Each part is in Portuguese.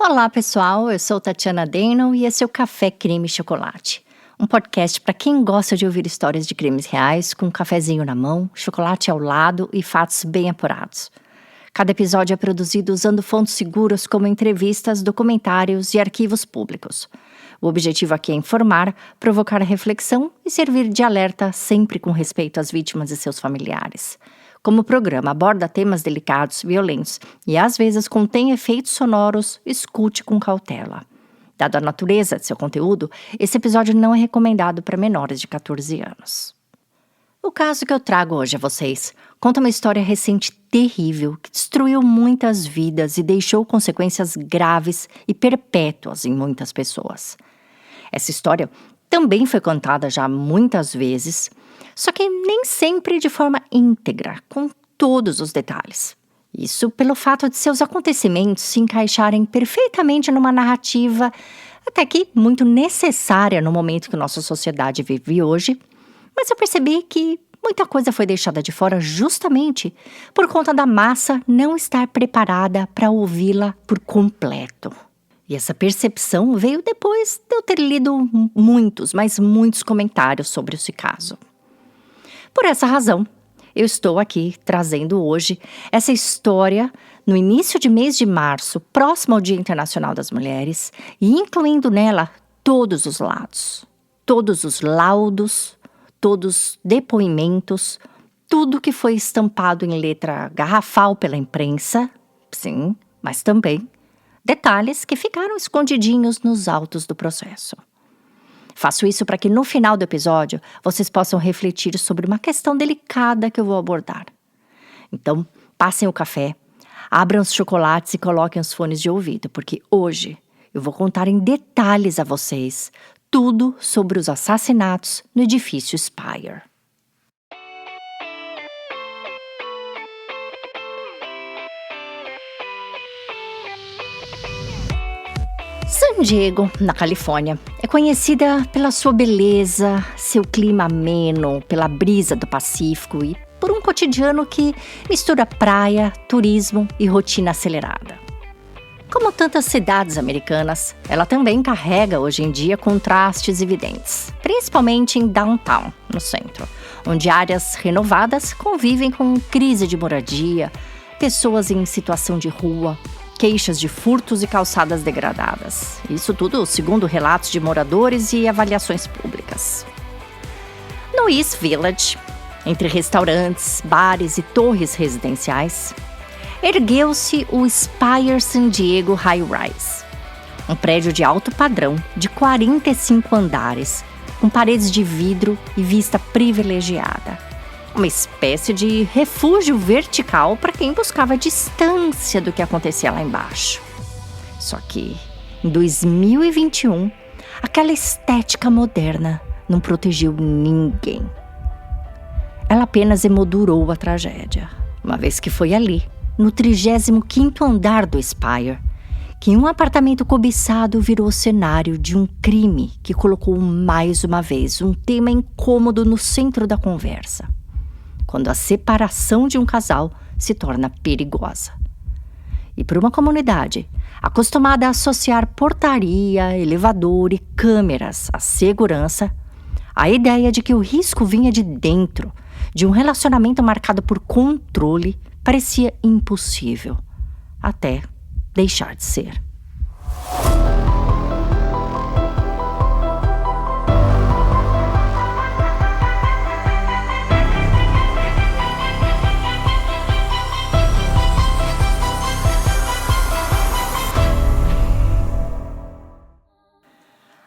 Olá, pessoal. Eu sou Tatiana Deno e esse é o Café Crime e Chocolate. Um podcast para quem gosta de ouvir histórias de crimes reais com um cafezinho na mão, chocolate ao lado e fatos bem apurados. Cada episódio é produzido usando fontes seguras como entrevistas, documentários e arquivos públicos. O objetivo aqui é informar, provocar reflexão e servir de alerta sempre com respeito às vítimas e seus familiares. Como o programa aborda temas delicados, violentos e às vezes contém efeitos sonoros, escute com cautela. Dado a natureza de seu conteúdo, esse episódio não é recomendado para menores de 14 anos. O caso que eu trago hoje a vocês conta uma história recente terrível que destruiu muitas vidas e deixou consequências graves e perpétuas em muitas pessoas. Essa história também foi contada já muitas vezes, só que nem sempre de forma íntegra, com todos os detalhes. Isso pelo fato de seus acontecimentos se encaixarem perfeitamente numa narrativa até que muito necessária no momento que nossa sociedade vive hoje, mas eu percebi que muita coisa foi deixada de fora justamente por conta da massa não estar preparada para ouvi-la por completo. E essa percepção veio depois de eu ter lido muitos, mas muitos comentários sobre esse caso. Por essa razão, eu estou aqui trazendo hoje essa história no início de mês de março, próximo ao Dia Internacional das Mulheres, e incluindo nela todos os lados, todos os laudos, todos os depoimentos, tudo que foi estampado em letra garrafal pela imprensa, sim, mas também detalhes que ficaram escondidinhos nos autos do processo. Faço isso para que no final do episódio vocês possam refletir sobre uma questão delicada que eu vou abordar. Então, passem o café, abram os chocolates e coloquem os fones de ouvido, porque hoje eu vou contar em detalhes a vocês tudo sobre os assassinatos no edifício Spire. San Diego, na Califórnia, é conhecida pela sua beleza, seu clima ameno, pela brisa do Pacífico e por um cotidiano que mistura praia, turismo e rotina acelerada. Como tantas cidades americanas, ela também carrega hoje em dia contrastes evidentes, principalmente em downtown, no centro, onde áreas renovadas convivem com crise de moradia, pessoas em situação de rua, queixas de furtos e calçadas degradadas. Isso tudo segundo relatos de moradores e avaliações públicas. No East Village, entre restaurantes, bares e torres residenciais, ergueu-se o Spire San Diego High Rise, um prédio de alto padrão de 45 andares, com paredes de vidro e vista privilegiada. Uma espécie de refúgio vertical para quem buscava distância do que acontecia lá embaixo. Só que, em 2021, aquela estética moderna não protegeu ninguém. Ela apenas emoldurou a tragédia, uma vez que foi ali, no 35º andar do Spire, que um apartamento cobiçado virou cenário de um crime que colocou mais uma vez um tema incômodo no centro da conversa. Quando a separação de um casal se torna perigosa. E para uma comunidade acostumada a associar portaria, elevador e câmeras à segurança, a ideia de que o risco vinha de dentro, de um relacionamento marcado por controle, parecia impossível, até deixar de ser.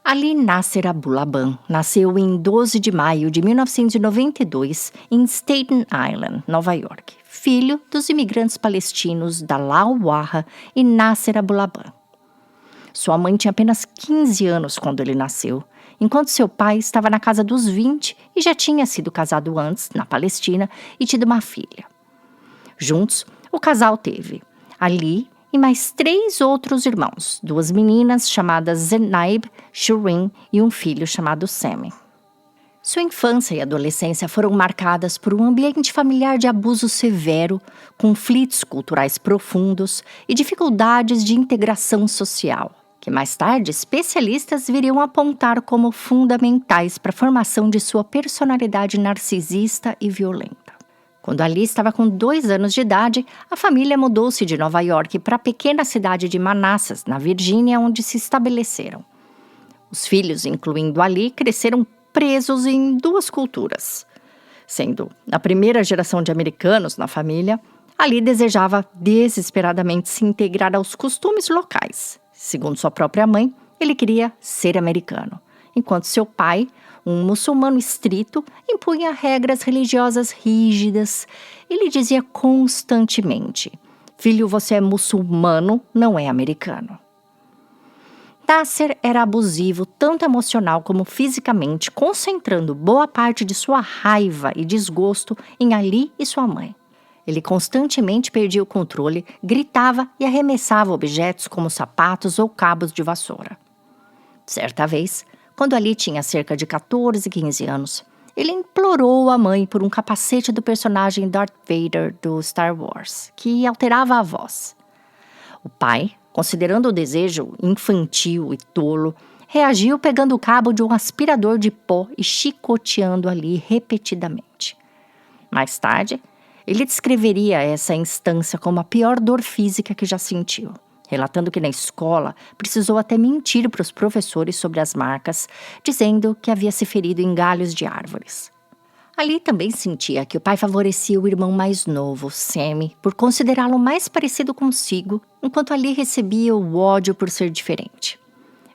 Ali Nasser Abulaban nasceu em 12 de maio de 1992 em Staten Island, Nova York, filho dos imigrantes palestinos Dalal Waha e Nasser Abulaban. Sua mãe tinha apenas 15 anos quando ele nasceu, enquanto seu pai estava na casa dos 20 e já tinha sido casado antes, na Palestina, e tido uma filha. Juntos, o casal teve Ali e mais 3 outros irmãos, 2 meninas chamadas Zenaib, Shireen e um filho chamado Sammy. Sua infância e adolescência foram marcadas por um ambiente familiar de abuso severo, conflitos culturais profundos e dificuldades de integração social, que mais tarde especialistas viriam apontar como fundamentais para a formação de sua personalidade narcisista e violenta. Quando Ali estava com 2 anos de idade, a família mudou-se de Nova York para a pequena cidade de Manassas, na Virgínia, onde se estabeleceram. Os filhos, incluindo Ali, cresceram presos em 2 culturas. Sendo a primeira geração de americanos na família, Ali desejava desesperadamente se integrar aos costumes locais. Segundo sua própria mãe, ele queria ser americano, enquanto seu pai, um muçulmano estrito, impunha regras religiosas rígidas. Ele dizia constantemente: "Filho, você é muçulmano, não é americano." Nasser era abusivo tanto emocional como fisicamente, concentrando boa parte de sua raiva e desgosto em Ali e sua mãe. Ele constantemente perdia o controle, gritava e arremessava objetos como sapatos ou cabos de vassoura. Certa vez, quando Ali tinha cerca de 14, 15 anos, ele implorou à mãe por um capacete do personagem Darth Vader do Star Wars, que alterava a voz. O pai, considerando o desejo infantil e tolo, reagiu pegando o cabo de um aspirador de pó e chicoteando Ali repetidamente. Mais tarde, ele descreveria essa instância como a pior dor física que já sentiu, relatando que na escola precisou até mentir para os professores sobre as marcas, dizendo que havia se ferido em galhos de árvores. Ali também sentia que o pai favorecia o irmão mais novo, Sammy, por considerá-lo mais parecido consigo, enquanto Ali recebia o ódio por ser diferente.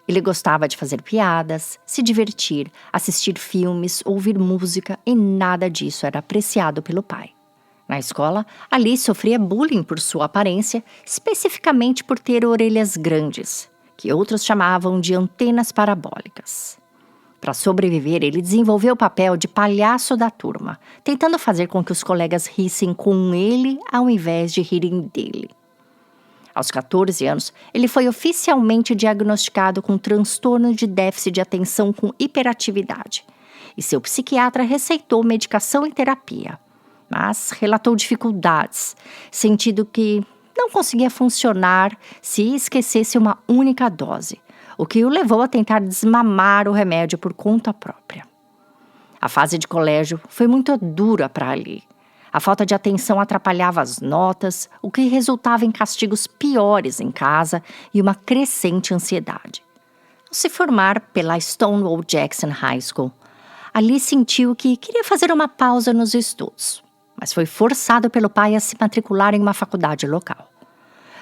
Ele gostava de fazer piadas, se divertir, assistir filmes, ouvir música, e nada disso era apreciado pelo pai. Na escola, Ali sofria bullying por sua aparência, especificamente por ter orelhas grandes, que outros chamavam de antenas parabólicas. Para sobreviver, ele desenvolveu o papel de palhaço da turma, tentando fazer com que os colegas rissem com ele ao invés de rirem dele. Aos 14 anos, ele foi oficialmente diagnosticado com transtorno de déficit de atenção com hiperatividade, e seu psiquiatra receitou medicação e terapia, mas relatou dificuldades, sentindo que não conseguia funcionar se esquecesse uma única dose, o que o levou a tentar desmamar o remédio por conta própria. A fase de colégio foi muito dura para Ali. A falta de atenção atrapalhava as notas, o que resultava em castigos piores em casa e uma crescente ansiedade. Ao se formar pela Stonewall Jackson High School, Ali sentiu que queria fazer uma pausa nos estudos, mas foi forçado pelo pai a se matricular em uma faculdade local.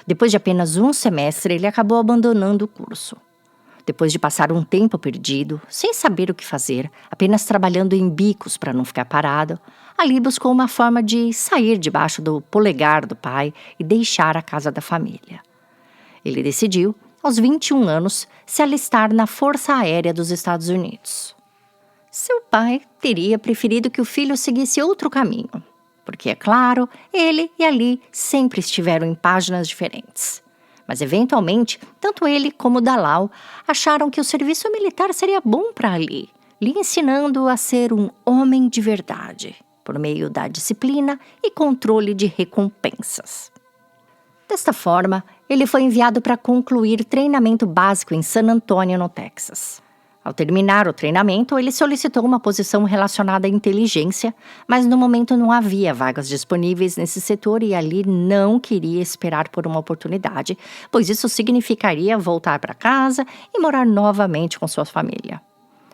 Depois de apenas um semestre, ele acabou abandonando o curso. Depois de passar um tempo perdido, sem saber o que fazer, apenas trabalhando em bicos para não ficar parado, Ali buscou uma forma de sair debaixo do polegar do pai e deixar a casa da família. Ele decidiu, aos 21 anos, se alistar na Força Aérea dos Estados Unidos. Seu pai teria preferido que o filho seguisse outro caminho, porque, é claro, ele e Ali sempre estiveram em páginas diferentes. Mas, eventualmente, tanto ele como Dalal acharam que o serviço militar seria bom para Ali, lhe ensinando a ser um homem de verdade, por meio da disciplina e controle de recompensas. Desta forma, ele foi enviado para concluir treinamento básico em San Antonio, no Texas. Ao terminar o treinamento, ele solicitou uma posição relacionada à inteligência, mas no momento não havia vagas disponíveis nesse setor e Ali não queria esperar por uma oportunidade, pois isso significaria voltar para casa e morar novamente com sua família.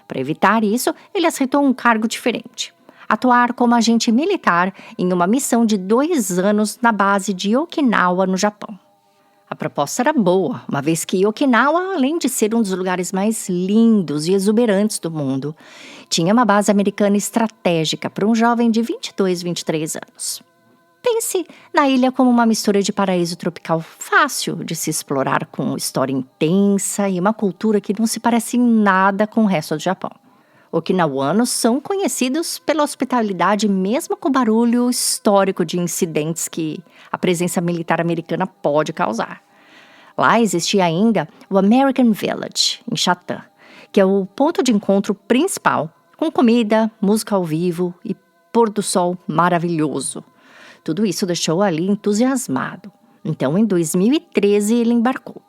Para evitar isso, ele aceitou um cargo diferente: atuar como agente militar em uma missão de 2 anos na base de Okinawa, no Japão. A proposta era boa, uma vez que Okinawa, além de ser um dos lugares mais lindos e exuberantes do mundo, tinha uma base americana estratégica para um jovem de 22, 23 anos. Pense na ilha como uma mistura de paraíso tropical fácil de se explorar, com história intensa e uma cultura que não se parece em nada com o resto do Japão. Okinawanos são conhecidos pela hospitalidade, mesmo com o barulho histórico de incidentes que a presença militar americana pode causar. Lá existia ainda o American Village, em Chatham, que é o ponto de encontro principal, com comida, música ao vivo e pôr do sol maravilhoso. Tudo isso deixou Ali entusiasmado. Então, em 2013, ele embarcou.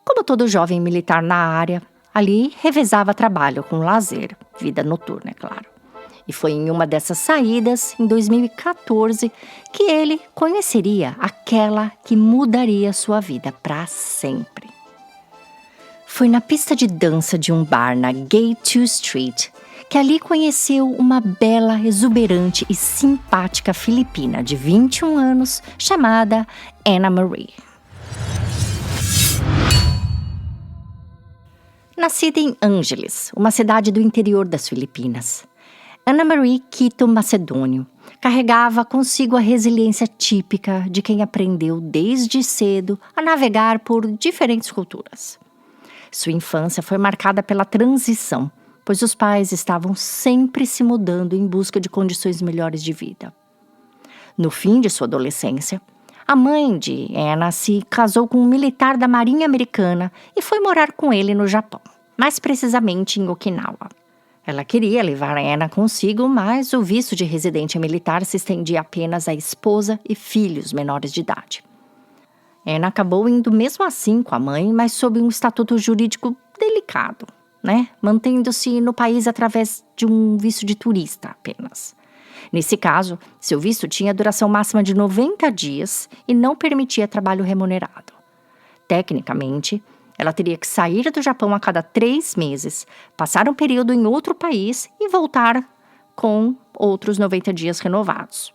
Como todo jovem militar na área, Ali revezava trabalho com lazer, vida noturna, é claro. E foi em uma dessas saídas, em 2014, que ele conheceria aquela que mudaria sua vida para sempre. Foi na pista de dança de um bar na Gay 2 Street que Ali conheceu uma bela, exuberante e simpática filipina de 21 anos chamada Anna Marie. Nascida em Ângeles, uma cidade do interior das Filipinas, Anna Marie Quito Macedônio carregava consigo a resiliência típica de quem aprendeu desde cedo a navegar por diferentes culturas. Sua infância foi marcada pela transição, pois os pais estavam sempre se mudando em busca de condições melhores de vida. No fim de sua adolescência, a mãe de Anna se casou com um militar da Marinha Americana e foi morar com ele no Japão, mais precisamente em Okinawa. Ela queria levar Anna consigo, mas o visto de residente militar se estendia apenas à esposa e filhos menores de idade. Anna acabou indo mesmo assim com a mãe, mas sob um estatuto jurídico delicado, mantendo-se no país através de um visto de turista apenas. Nesse caso, seu visto tinha duração máxima de 90 dias e não permitia trabalho remunerado. Tecnicamente, ela teria que sair do Japão a cada 3 meses, passar um período em outro país e voltar com outros 90 dias renovados.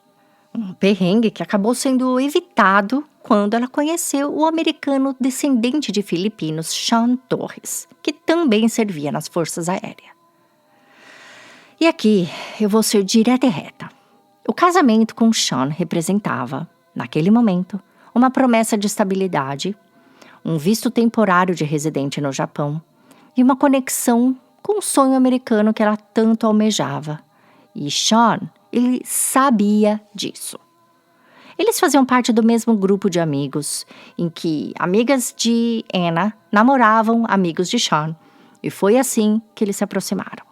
Um perrengue que acabou sendo evitado quando ela conheceu o americano descendente de filipinos Sean Torres, que também servia nas Forças Aéreas. E aqui eu vou ser direta e reta. O casamento com Sean representava, naquele momento, uma promessa de estabilidade, um visto temporário de residente no Japão e uma conexão com o sonho americano que ela tanto almejava. E Sean, ele sabia disso. Eles faziam parte do mesmo grupo de amigos, em que amigas de Anna namoravam amigos de Sean, e foi assim que eles se aproximaram.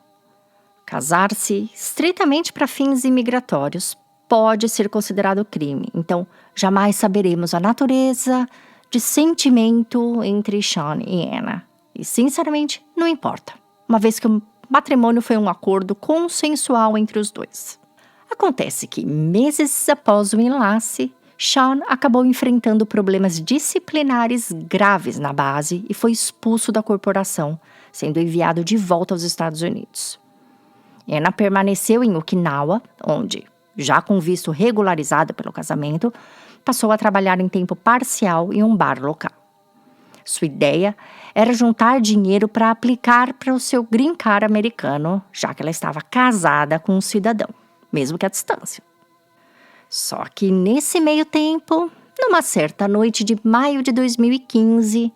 Casar-se estritamente para fins imigratórios pode ser considerado crime, então jamais saberemos a natureza de sentimento entre Sean e Anna. E sinceramente, não importa, uma vez que o matrimônio foi um acordo consensual entre os dois. Acontece que, meses após o enlace, Sean acabou enfrentando problemas disciplinares graves na base e foi expulso da corporação, sendo enviado de volta aos Estados Unidos. Anna permaneceu em Okinawa, onde, já com visto regularizado pelo casamento, passou a trabalhar em tempo parcial em um bar local. Sua ideia era juntar dinheiro para aplicar para o seu green card americano, já que ela estava casada com um cidadão, mesmo que à distância. Só que nesse meio tempo, numa certa noite de maio de 2015,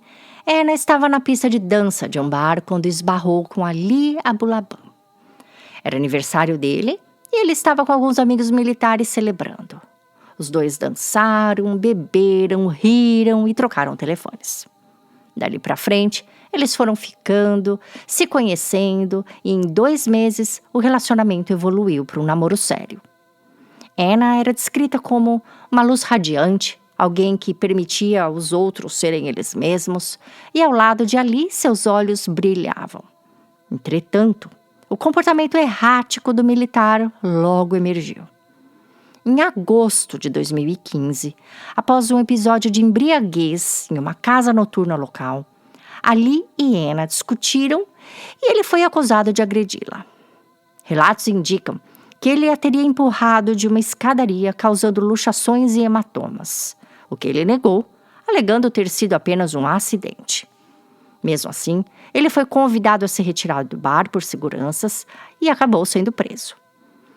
Anna estava na pista de dança de um bar quando esbarrou com Ali Abulaban. Era aniversário dele e ele estava com alguns amigos militares celebrando. Os dois dançaram, beberam, riram e trocaram telefones. Dali para frente, eles foram ficando, se conhecendo e em 2 meses o relacionamento evoluiu para um namoro sério. Anna era descrita como uma luz radiante, alguém que permitia aos outros serem eles mesmos, e ao lado de Ali seus olhos brilhavam. Entretanto, o comportamento errático do militar logo emergiu. Em agosto de 2015, após um episódio de embriaguez em uma casa noturna local, Ali e Anna discutiram e ele foi acusado de agredi-la. Relatos indicam que ele a teria empurrado de uma escadaria, causando luxações e hematomas, o que ele negou, alegando ter sido apenas um acidente. Mesmo assim, ele foi convidado a ser retirado do bar por seguranças e acabou sendo preso.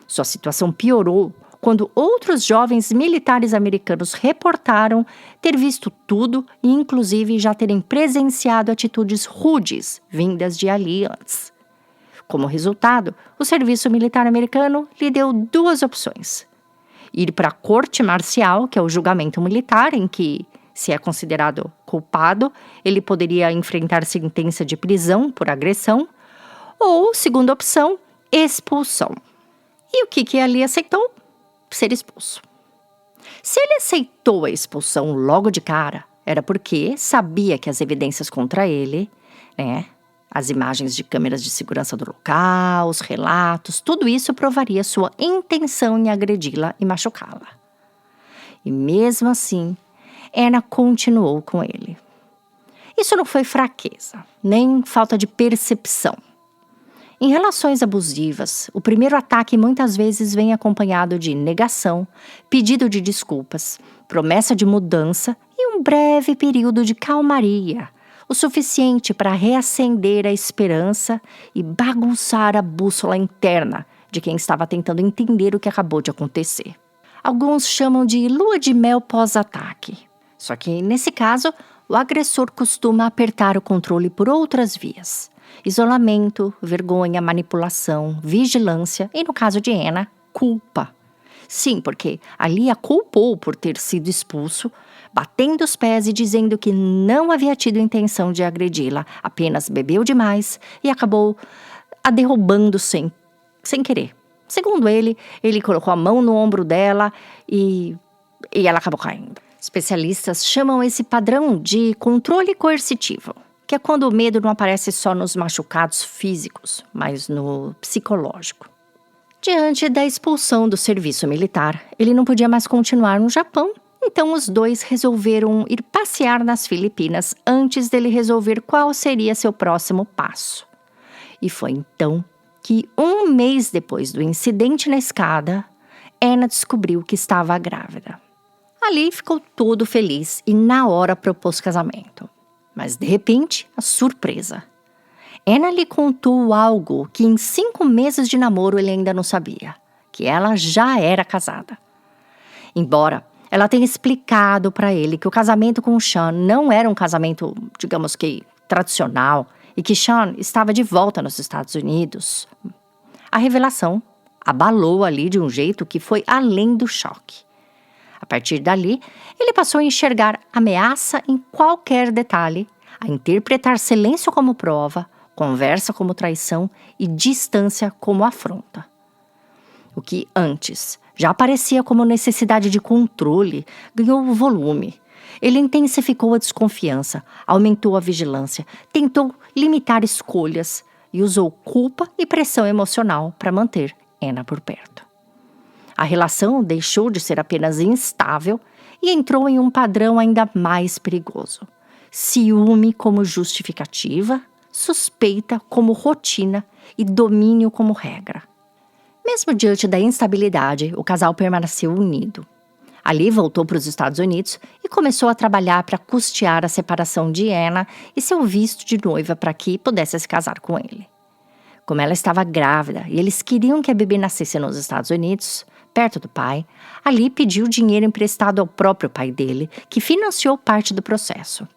Sua situação piorou quando outros jovens militares americanos reportaram ter visto tudo e inclusive já terem presenciado atitudes rudes vindas de Ali antes. Como resultado, o serviço militar americano lhe deu 2 opções: ir para a corte marcial, que é o julgamento militar, em que, se é considerado culpado, ele poderia enfrentar sentença de prisão por agressão, ou, segunda opção, expulsão. E o que Ali aceitou? Ser expulso. Se ele aceitou a expulsão logo de cara, era porque sabia que as evidências contra ele, as imagens de câmeras de segurança do local, os relatos, tudo isso provaria sua intenção em agredi-la e machucá-la. E mesmo assim, Anna continuou com ele. Isso não foi fraqueza, nem falta de percepção. Em relações abusivas, o primeiro ataque muitas vezes vem acompanhado de negação, pedido de desculpas, promessa de mudança e um breve período de calmaria, o suficiente para reacender a esperança e bagunçar a bússola interna de quem estava tentando entender o que acabou de acontecer. Alguns chamam de lua de mel pós-ataque. Só que, nesse caso, o agressor costuma apertar o controle por outras vias. Isolamento, vergonha, manipulação, vigilância e, no caso de Anna, culpa. Sim, porque ali a culpou por ter sido expulso, batendo os pés e dizendo que não havia tido intenção de agredi-la, apenas bebeu demais e acabou a derrubando sem querer. Segundo ele colocou a mão no ombro dela e ela acabou caindo. Especialistas chamam esse padrão de controle coercitivo, que é quando o medo não aparece só nos machucados físicos, mas no psicológico. Diante da expulsão do serviço militar, ele não podia mais continuar no Japão, então os dois resolveram ir passear nas Filipinas antes dele resolver qual seria seu próximo passo. E foi então que, um mês depois do incidente na escada, Anna descobriu que estava grávida. Ali ficou todo feliz e na hora propôs casamento. Mas de repente, a surpresa. Anna lhe contou algo que em 5 meses de namoro ele ainda não sabia, que ela já era casada. Embora ela tenha explicado para ele que o casamento com Sean não era um casamento, digamos que, tradicional, e que Sean estava de volta nos Estados Unidos, a revelação abalou ali de um jeito que foi além do choque. A partir dali, ele passou a enxergar ameaça em qualquer detalhe, a interpretar silêncio como prova, conversa como traição e distância como afronta. O que antes já parecia como necessidade de controle, ganhou volume. Ele intensificou a desconfiança, aumentou a vigilância, tentou limitar escolhas e usou culpa e pressão emocional para manter Anna por perto. A relação deixou de ser apenas instável e entrou em um padrão ainda mais perigoso. Ciúme como justificativa, suspeita como rotina e domínio como regra. Mesmo diante da instabilidade, o casal permaneceu unido. Ali voltou para os Estados Unidos e começou a trabalhar para custear a separação de Anna e seu visto de noiva para que pudesse se casar com ele. Como ela estava grávida e eles queriam que a bebê nascesse nos Estados Unidos, perto do pai, Ali pediu dinheiro emprestado ao próprio pai dele, que financiou parte do processo.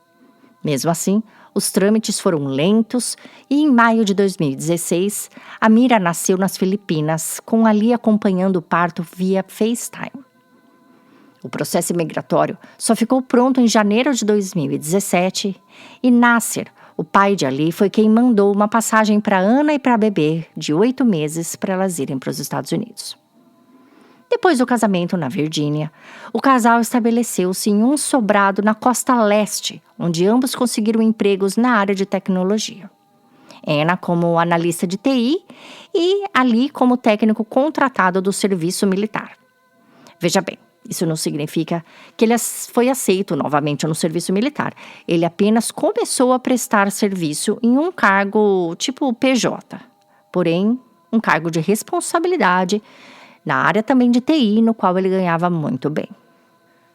Mesmo assim, os trâmites foram lentos e em maio de 2016, a Mira nasceu nas Filipinas, com Ali acompanhando o parto via FaceTime. O processo imigratório só ficou pronto em janeiro de 2017 e Nasser, o pai de Ali, foi quem mandou uma passagem para Ana e para a bebê de 8 meses para elas irem para os Estados Unidos. Depois do casamento na Virgínia, o casal estabeleceu-se em um sobrado na costa leste, onde ambos conseguiram empregos na área de tecnologia. Anna como analista de TI e Ali como técnico contratado do serviço militar. Veja bem, isso não significa que ele foi aceito novamente no serviço militar. Ele apenas começou a prestar serviço em um cargo tipo PJ, porém um cargo de responsabilidade na área também de TI, no qual ele ganhava muito bem.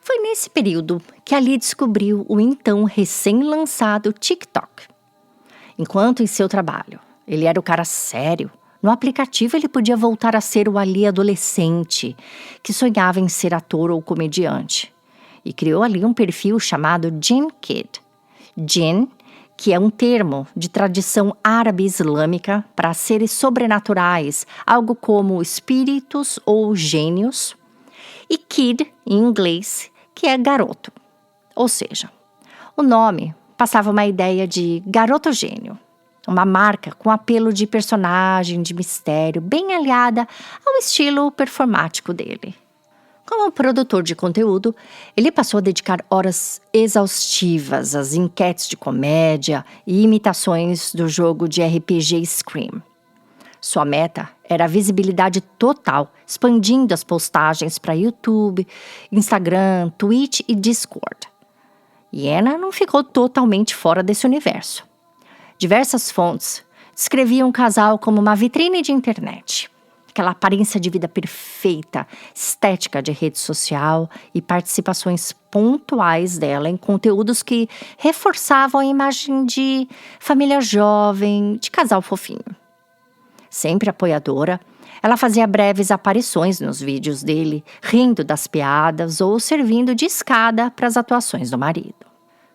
Foi nesse período que Ali descobriu o então recém-lançado TikTok. Enquanto em seu trabalho ele era o cara sério, no aplicativo ele podia voltar a ser o Ali adolescente, que sonhava em ser ator ou comediante. E criou ali um perfil chamado Jinn Kid. Jinn, que é um termo de tradição árabe-islâmica para seres sobrenaturais, algo como espíritos ou gênios, e kid, em inglês, que é garoto. Ou seja, o nome passava uma ideia de garoto gênio, uma marca com apelo de personagem, de mistério, bem aliada ao estilo performático dele. Como produtor de conteúdo, ele passou a dedicar horas exaustivas às enquetes de comédia e imitações do jogo de RPG Scream. Sua meta era a visibilidade total, expandindo as postagens para YouTube, Instagram, Twitch e Discord. E Anna não ficou totalmente fora desse universo. Diversas fontes descreviam o casal como uma vitrine de internet. Aquela aparência de vida perfeita, estética de rede social e participações pontuais dela em conteúdos que reforçavam a imagem de família jovem, de casal fofinho. Sempre apoiadora, ela fazia breves aparições nos vídeos dele, rindo das piadas ou servindo de escada para as atuações do marido.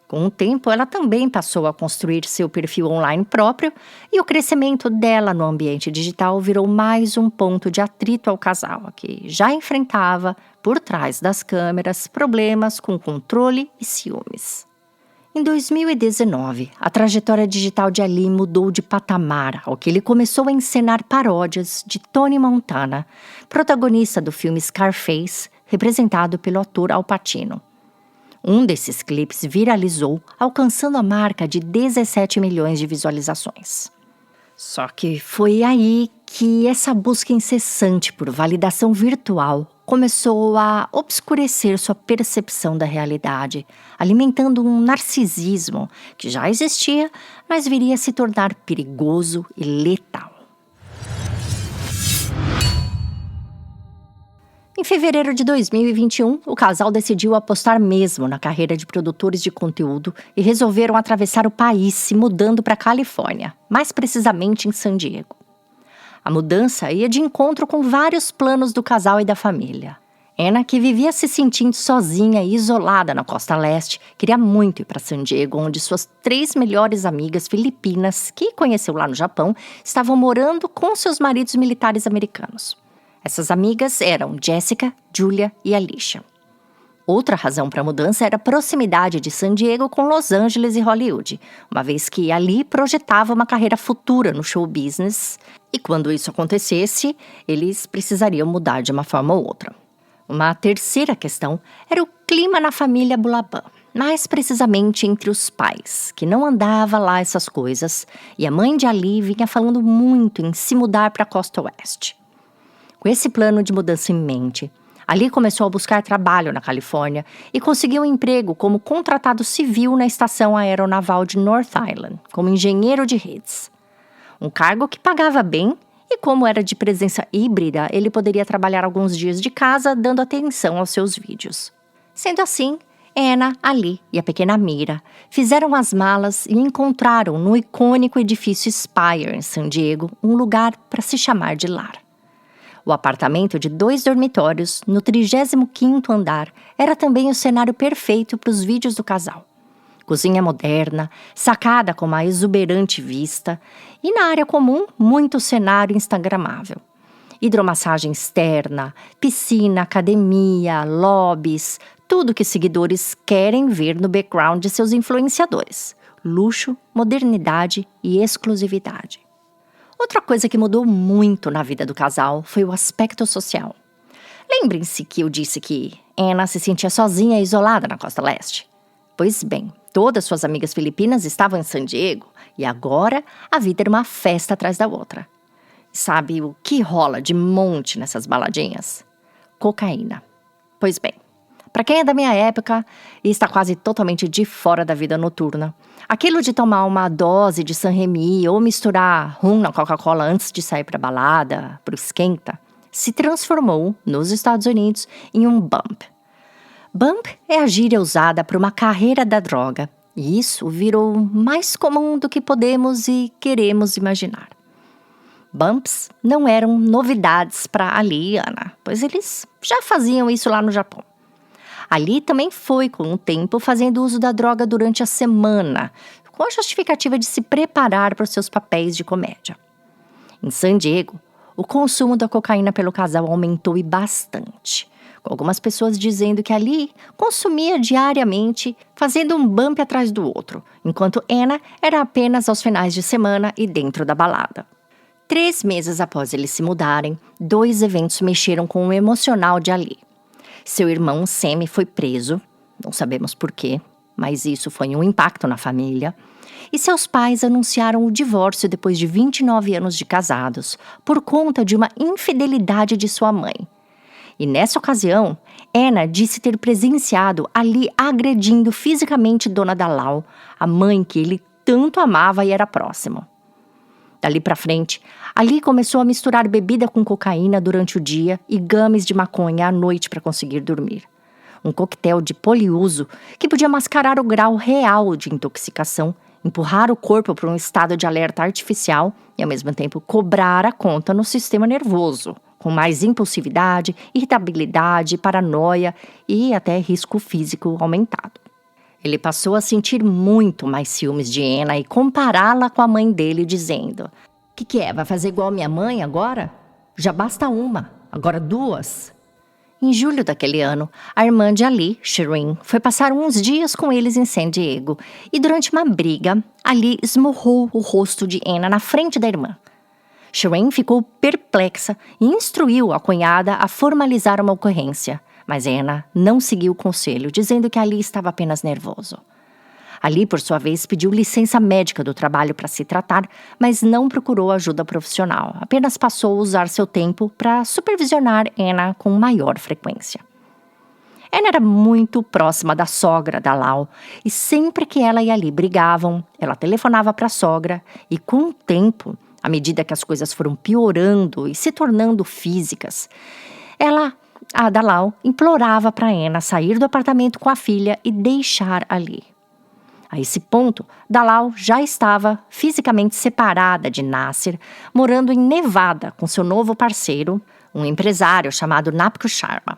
Com o tempo, ela também passou a construir seu perfil online próprio e o crescimento dela no ambiente digital virou mais um ponto de atrito ao casal, que já enfrentava, por trás das câmeras, problemas com controle e ciúmes. Em 2019, a trajetória digital de Ali mudou de patamar ao que ele começou a encenar paródias de Tony Montana, protagonista do filme Scarface, representado pelo ator Al Pacino. Um desses clipes viralizou, alcançando a marca de 17 milhões de visualizações. Só que foi aí que essa busca incessante por validação virtual começou a obscurecer sua percepção da realidade, alimentando um narcisismo que já existia, mas viria a se tornar perigoso e letal. Em fevereiro de 2021, o casal decidiu apostar mesmo na carreira de produtores de conteúdo e resolveram atravessar o país se mudando para a Califórnia, mais precisamente em San Diego. A mudança ia de encontro com vários planos do casal e da família. Anna, que vivia se sentindo sozinha e isolada na costa leste, queria muito ir para San Diego, onde suas 3 melhores amigas filipinas, que conheceu lá no Japão, estavam morando com seus maridos militares americanos. Essas amigas eram Jessica, Julia e Alicia. Outra razão para a mudança era a proximidade de San Diego com Los Angeles e Hollywood, uma vez que ali projetava uma carreira futura no show business, e quando isso acontecesse, eles precisariam mudar de uma forma ou outra. Uma terceira questão era o clima na família Bulaban, mais precisamente entre os pais, que não andava lá essas coisas, e a mãe de Ali vinha falando muito em se mudar para a costa oeste. Com esse plano de mudança em mente, Ali começou a buscar trabalho na Califórnia e conseguiu um emprego como contratado civil na estação aeronaval de North Island, como engenheiro de redes. Um cargo que pagava bem e, como era de presença híbrida, ele poderia trabalhar alguns dias de casa, dando atenção aos seus vídeos. Sendo assim, Anna, Ali e a pequena Mira fizeram as malas e encontraram no icônico edifício Spire, em San Diego, um lugar para se chamar de lar. O apartamento de 2 dormitórios, no 35º andar, era também o cenário perfeito para os vídeos do casal. Cozinha moderna, sacada com uma exuberante vista, e na área comum, muito cenário instagramável. Hidromassagem externa, piscina, academia, lobbies, tudo que seguidores querem ver no background de seus influenciadores. Luxo, modernidade e exclusividade. Outra coisa que mudou muito na vida do casal foi o aspecto social. Lembrem-se que eu disse que Anna se sentia sozinha e isolada na costa leste. Pois bem, todas suas amigas filipinas estavam em San Diego e agora a vida era uma festa atrás da outra. Sabe o que rola de monte nessas baladinhas? Cocaína. Pois bem, para quem é da minha época e está quase totalmente de fora da vida noturna, aquilo de tomar uma dose de San Remi ou misturar rum na Coca-Cola antes de sair para balada, para o esquenta, se transformou, nos Estados Unidos, em um bump. Bump é a gíria usada para uma carreira da droga, e isso virou mais comum do que podemos e queremos imaginar. Bumps não eram novidades para Ali e Anna, pois eles já faziam isso lá no Japão. Ali também foi, com o tempo, fazendo uso da droga durante a semana, com a justificativa de se preparar para os seus papéis de comédia. Em San Diego, o consumo da cocaína pelo casal aumentou e bastante. com algumas pessoas dizendo que Ali consumia diariamente, fazendo um bump atrás do outro, enquanto Anna era apenas aos finais de semana e dentro da balada. 3 meses após eles se mudarem, 2 eventos mexeram com o emocional de Ali. Seu irmão Sammy foi preso, não sabemos porquê, mas isso foi um impacto na família. E seus pais anunciaram o divórcio depois de 29 anos de casados, por conta de uma infidelidade de sua mãe. E nessa ocasião, Anna disse ter presenciado Ali agredindo fisicamente Dona Dalal, a mãe que ele tanto amava e era próximo. Dali pra frente, Ali começou a misturar bebida com cocaína durante o dia e gummies de maconha à noite para conseguir dormir. Um coquetel de poliuso que podia mascarar o grau real de intoxicação, empurrar o corpo para um estado de alerta artificial e, ao mesmo tempo, cobrar a conta no sistema nervoso, com mais impulsividade, irritabilidade, paranoia e até risco físico aumentado. Ele passou a sentir muito mais ciúmes de Anna e compará-la com a mãe dele, dizendo: que é? Vai fazer igual minha mãe agora? Já basta uma, agora 2. Em julho daquele ano, a irmã de Ali, Shireen, foi passar uns dias com eles em San Diego e durante uma briga, Ali esmurrou o rosto de Anna na frente da irmã. Shireen ficou perplexa e instruiu a cunhada a formalizar uma ocorrência, mas Anna não seguiu o conselho, dizendo que Ali estava apenas nervoso. Ali, por sua vez, pediu licença médica do trabalho para se tratar, mas não procurou ajuda profissional. Apenas passou a usar seu tempo para supervisionar Anna com maior frequência. Anna era muito próxima da sogra da Lau, e sempre que ela e Ali brigavam, ela telefonava para a sogra e, com o tempo, à medida que as coisas foram piorando e se tornando físicas, a Dalal, implorava para Anna sair do apartamento com a filha e deixar Ali. A esse ponto, Dalal já estava fisicamente separada de Nasser, morando em Nevada com seu novo parceiro, um empresário chamado Napko Sharma.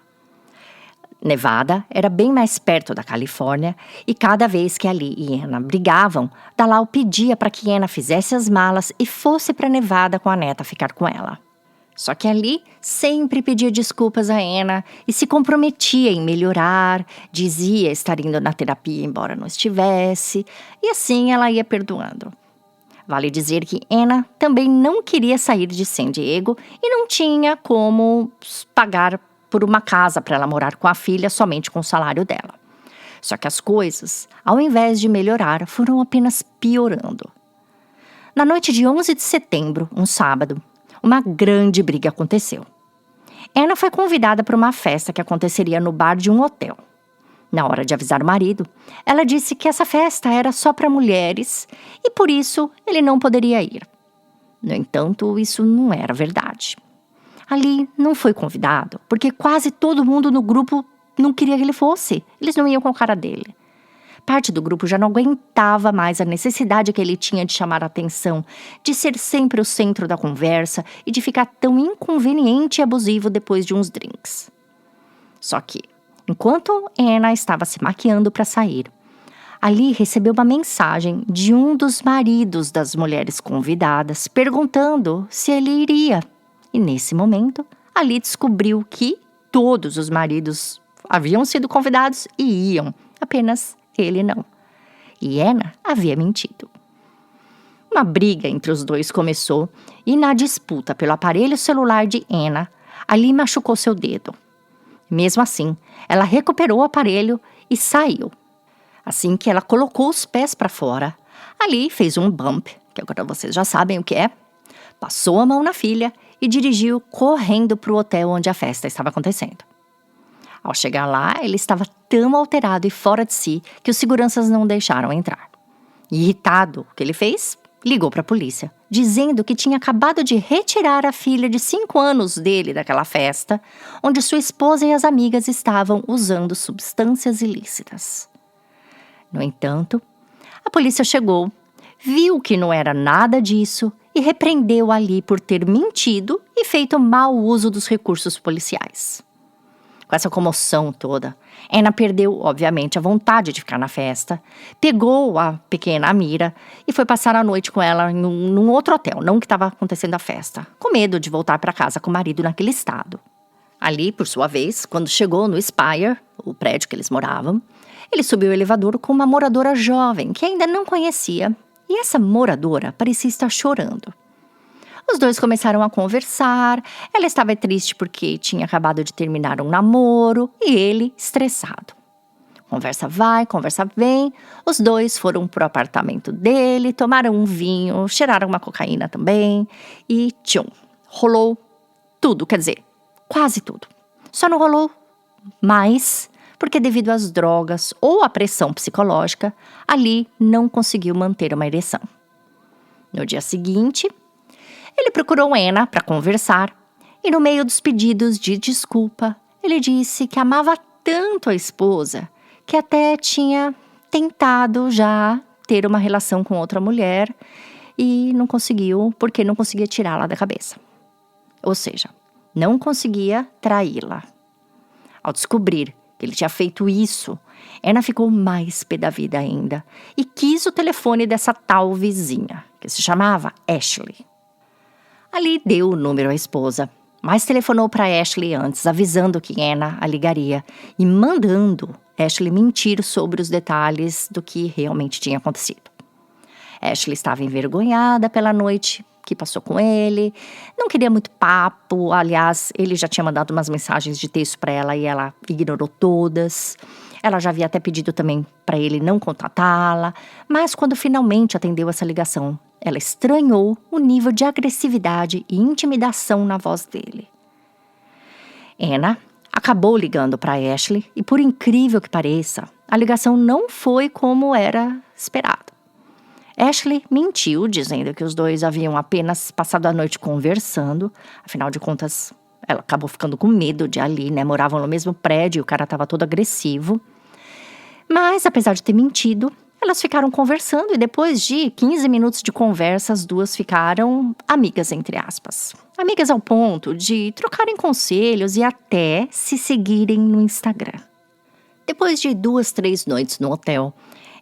Nevada era bem mais perto da Califórnia e cada vez que Ali e Anna brigavam, Dalal pedia para que Anna fizesse as malas e fosse para Nevada com a neta ficar com ela. Só que Ali sempre pedia desculpas a Anna e se comprometia em melhorar, dizia estar indo na terapia embora não estivesse, e assim ela ia perdoando. Vale dizer que Anna também não queria sair de San Diego e não tinha como pagar por uma casa para ela morar com a filha somente com o salário dela. Só que as coisas, ao invés de melhorar, foram apenas piorando. Na noite de 11 de setembro, um sábado, uma grande briga aconteceu. Anna foi convidada para uma festa que aconteceria no bar de um hotel. Na hora de avisar o marido, ela disse que essa festa era só para mulheres e por isso ele não poderia ir. No entanto, isso não era verdade. Ali não foi convidado porque quase todo mundo no grupo não queria que ele fosse. Eles não iam com a cara dele. Parte do grupo já não aguentava mais a necessidade que ele tinha de chamar a atenção, de ser sempre o centro da conversa e de ficar tão inconveniente e abusivo depois de uns drinks. Só que, enquanto Anna estava se maquiando para sair, Ali recebeu uma mensagem de um dos maridos das mulheres convidadas perguntando se ele iria. E nesse momento, Ali descobriu que todos os maridos haviam sido convidados e iam, apenas ele não. E Anna havia mentido. Uma briga entre os dois começou e na disputa pelo aparelho celular de Anna, Ali machucou seu dedo. Mesmo assim, ela recuperou o aparelho e saiu. Assim que ela colocou os pés para fora, Ali fez um bump, que agora vocês já sabem o que é, passou a mão na filha e dirigiu correndo para o hotel onde a festa estava acontecendo. Ao chegar lá, ele estava tão alterado e fora de si que os seguranças não o deixaram entrar. Irritado, o que ele fez? Ligou para a polícia, dizendo que tinha acabado de retirar a filha de 5 anos dele daquela festa, onde sua esposa e as amigas estavam usando substâncias ilícitas. No entanto, a polícia chegou, viu que não era nada disso e repreendeu Ali por ter mentido e feito mau uso dos recursos policiais. Com essa comoção toda, Anna perdeu, obviamente, a vontade de ficar na festa, pegou a pequena Amira e foi passar a noite com ela num outro hotel, não que estava acontecendo a festa, com medo de voltar para casa com o marido naquele estado. Ali, por sua vez, quando chegou no Spire, o prédio que eles moravam, ele subiu o elevador com uma moradora jovem que ainda não conhecia, e essa moradora parecia estar chorando. Os dois começaram a conversar, ela estava triste porque tinha acabado de terminar um namoro e ele estressado. Conversa vai, conversa vem, os dois foram pro apartamento dele, tomaram um vinho, cheiraram uma cocaína também e tchum, rolou tudo, quer dizer, quase tudo. Só não rolou mais porque devido às drogas ou à pressão psicológica, ali não conseguiu manter uma ereção. No dia seguinte, ele procurou Anna para conversar e no meio dos pedidos de desculpa, ele disse que amava tanto a esposa que até tinha tentado já ter uma relação com outra mulher e não conseguiu porque não conseguia tirá-la da cabeça. Ou seja, não conseguia traí-la. Ao descobrir que ele tinha feito isso, Anna ficou mais pé da vida ainda e quis o telefone dessa tal vizinha, que se chamava Ashley. Ali deu o número à esposa, mas telefonou para Ashley antes, avisando que Anna a ligaria e mandando Ashley mentir sobre os detalhes do que realmente tinha acontecido. Ashley estava envergonhada pela noite que passou com ele, não queria muito papo, aliás, ele já tinha mandado umas mensagens de texto para ela e ela ignorou todas. Ela já havia até pedido também para ele não contatá-la, mas quando finalmente atendeu essa ligação, ela estranhou o nível de agressividade e intimidação na voz dele. Anna acabou ligando para Ashley e, por incrível que pareça, a ligação não foi como era esperado. Ashley mentiu, dizendo que os dois haviam apenas passado a noite conversando. Afinal de contas, ela acabou ficando com medo de ali, né? Moravam no mesmo prédio e o cara estava todo agressivo. Mas, apesar de ter mentido, elas ficaram conversando e depois de 15 minutos de conversa, as duas ficaram amigas, entre aspas. Amigas ao ponto de trocarem conselhos e até se seguirem no Instagram. Depois de 2, 3 noites no hotel,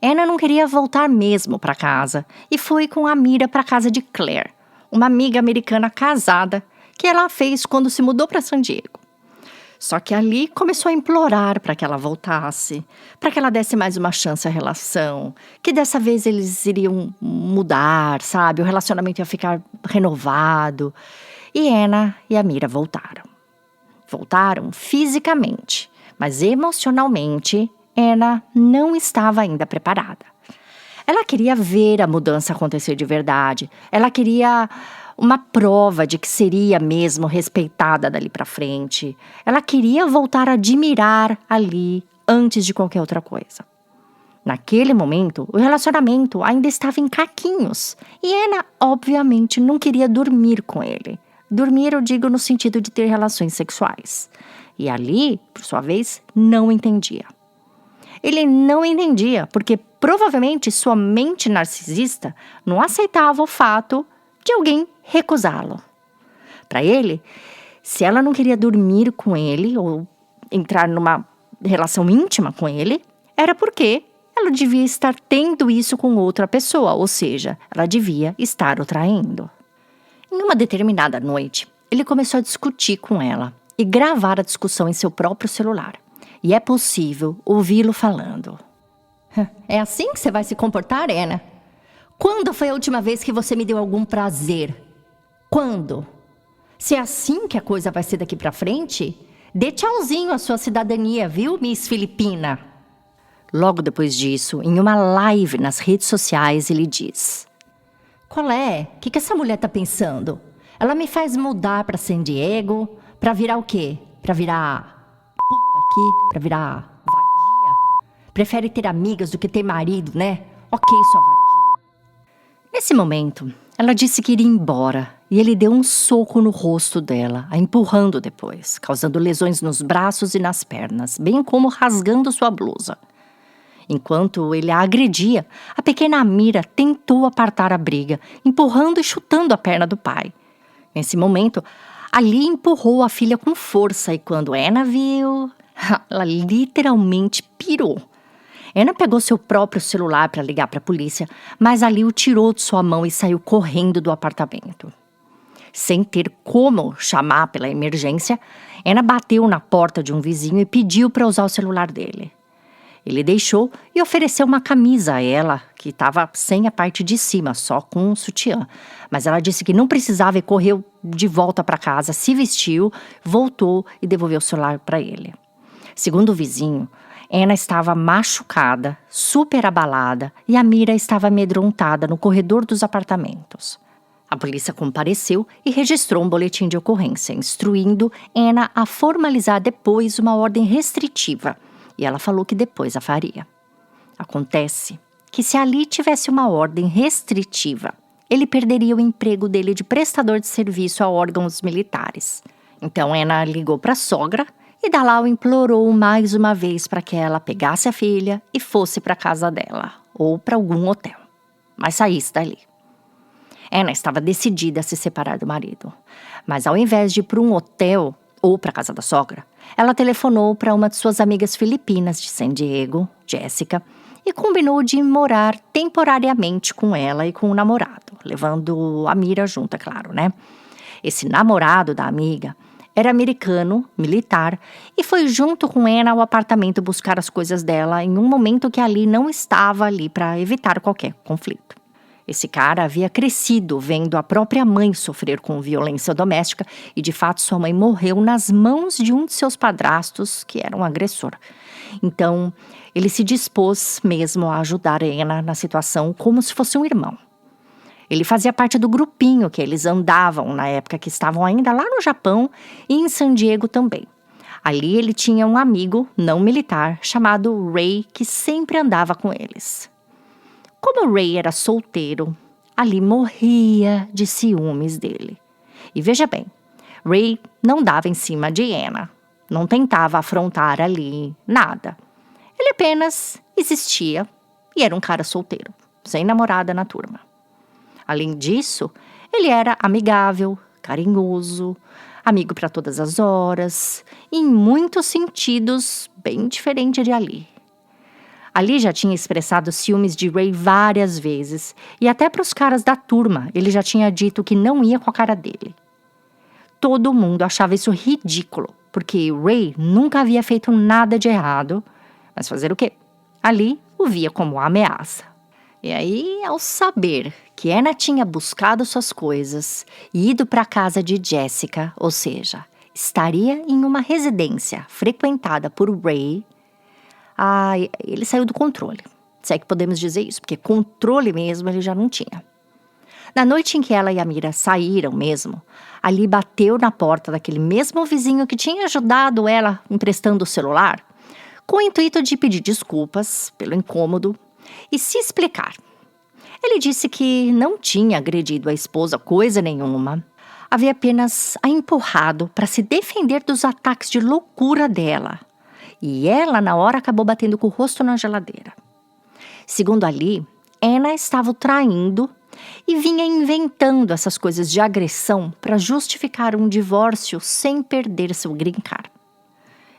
Anna não queria voltar mesmo para casa e foi com a mira para casa de Claire, uma amiga americana casada que ela fez quando se mudou para San Diego. Só que ali começou a implorar para que ela voltasse, para que ela desse mais uma chance à relação, que dessa vez eles iriam mudar, sabe? O relacionamento ia ficar renovado. E Anna e a Mira voltaram. Voltaram fisicamente, mas emocionalmente, Anna não estava ainda preparada. Ela queria ver a mudança acontecer de verdade. Ela queria uma prova de que seria mesmo respeitada dali para frente. Ela queria voltar a admirar ali antes de qualquer outra coisa. Naquele momento, o relacionamento ainda estava em caquinhos. E Anna, obviamente, não queria dormir com ele. Dormir, eu digo, no sentido de ter relações sexuais. E ali, por sua vez, não entendia. Ele não entendia, porque provavelmente sua mente narcisista não aceitava o fato de alguém recusá-lo. Para ele, se ela não queria dormir com ele ou entrar numa relação íntima com ele, era porque ela devia estar tendo isso com outra pessoa, ou seja, ela devia estar o traindo. Em uma determinada noite, ele começou a discutir com ela e gravar a discussão em seu próprio celular. E é possível ouvi-lo falando. É assim que você vai se comportar, Anna? Quando foi a última vez que você me deu algum prazer? Quando? Se é assim que a coisa vai ser daqui pra frente, dê tchauzinho à sua cidadania, viu, Miss Filipina? Logo depois disso, em uma live nas redes sociais, ele diz: qual é? O que essa mulher tá pensando? Ela me faz mudar pra San Diego, pra virar o quê? Pra virar aqui, pra virar vadia? Prefere ter amigas do que ter marido, né? Ok, sua vadia. Nesse momento, ela disse que iria embora e ele deu um soco no rosto dela, a empurrando depois, causando lesões nos braços e nas pernas, bem como rasgando sua blusa. Enquanto ele a agredia, a pequena Amira tentou apartar a briga, empurrando e chutando a perna do pai. Nesse momento, Ali empurrou a filha com força e quando Anna viu, ela literalmente pirou. Anna pegou seu próprio celular para ligar para a polícia, mas Ali o tirou de sua mão e saiu correndo do apartamento. Sem ter como chamar pela emergência, Anna bateu na porta de um vizinho e pediu para usar o celular dele. Ele deixou e ofereceu uma camisa a ela, que estava sem a parte de cima, só com um sutiã. Mas ela disse que não precisava e correu de volta para casa, se vestiu, voltou e devolveu o celular para ele. Segundo o vizinho, Anna estava machucada, super abalada e Amira estava amedrontada no corredor dos apartamentos. A polícia compareceu e registrou um boletim de ocorrência, instruindo Anna a formalizar depois uma ordem restritiva. E ela falou que depois a faria. Acontece que se ali tivesse uma ordem restritiva, ele perderia o emprego dele de prestador de serviço a órgãos militares. Então Anna ligou para a sogra e Dalal implorou mais uma vez para que ela pegasse a filha e fosse para a casa dela, ou para algum hotel, mas saísse dali. Anna estava decidida a se separar do marido, mas ao invés de ir para um hotel ou para a casa da sogra, ela telefonou para uma de suas amigas filipinas de San Diego, Jessica, e combinou de morar temporariamente com ela e com o namorado, levando a Mira junto, é claro, né? Esse namorado da amiga era americano, militar, e foi junto com Anna ao apartamento buscar as coisas dela em um momento que Ali não estava ali para evitar qualquer conflito. Esse cara havia crescido vendo a própria mãe sofrer com violência doméstica e, de fato, sua mãe morreu nas mãos de um de seus padrastos, que era um agressor. Então, ele se dispôs mesmo a ajudar Anna na situação como se fosse um irmão. Ele fazia parte do grupinho que eles andavam na época que estavam ainda lá no Japão e em San Diego também. Ali ele tinha um amigo não militar chamado Ray que sempre andava com eles. Como Ray era solteiro, Ali morria de ciúmes dele. E veja bem, Ray não dava em cima de Anna, não tentava afrontar Ali, nada. Ele apenas existia e era um cara solteiro, sem namorada na turma. Além disso, ele era amigável, carinhoso, amigo para todas as horas, e em muitos sentidos bem diferente de Ali. Ali já tinha expressado ciúmes de Ray várias vezes, e até para os caras da turma ele já tinha dito que não ia com a cara dele. Todo mundo achava isso ridículo, porque Ray nunca havia feito nada de errado, mas fazer o quê? Ali o via como ameaça. E aí, ao saber que Anna tinha buscado suas coisas e ido para a casa de Jessica, ou seja, estaria em uma residência frequentada por Ray, ele saiu do controle. Se é que podemos dizer isso, porque controle mesmo ele já não tinha. Na noite em que ela e a Mira saíram mesmo, Ali bateu na porta daquele mesmo vizinho que tinha ajudado ela emprestando o celular, com o intuito de pedir desculpas pelo incômodo e se explicar. Ele disse que não tinha agredido a esposa coisa nenhuma, havia apenas a empurrado para se defender dos ataques de loucura dela. E ela, na hora, acabou batendo com o rosto na geladeira. Segundo Ali, Anna estava o traindo e vinha inventando essas coisas de agressão para justificar um divórcio sem perder seu green card.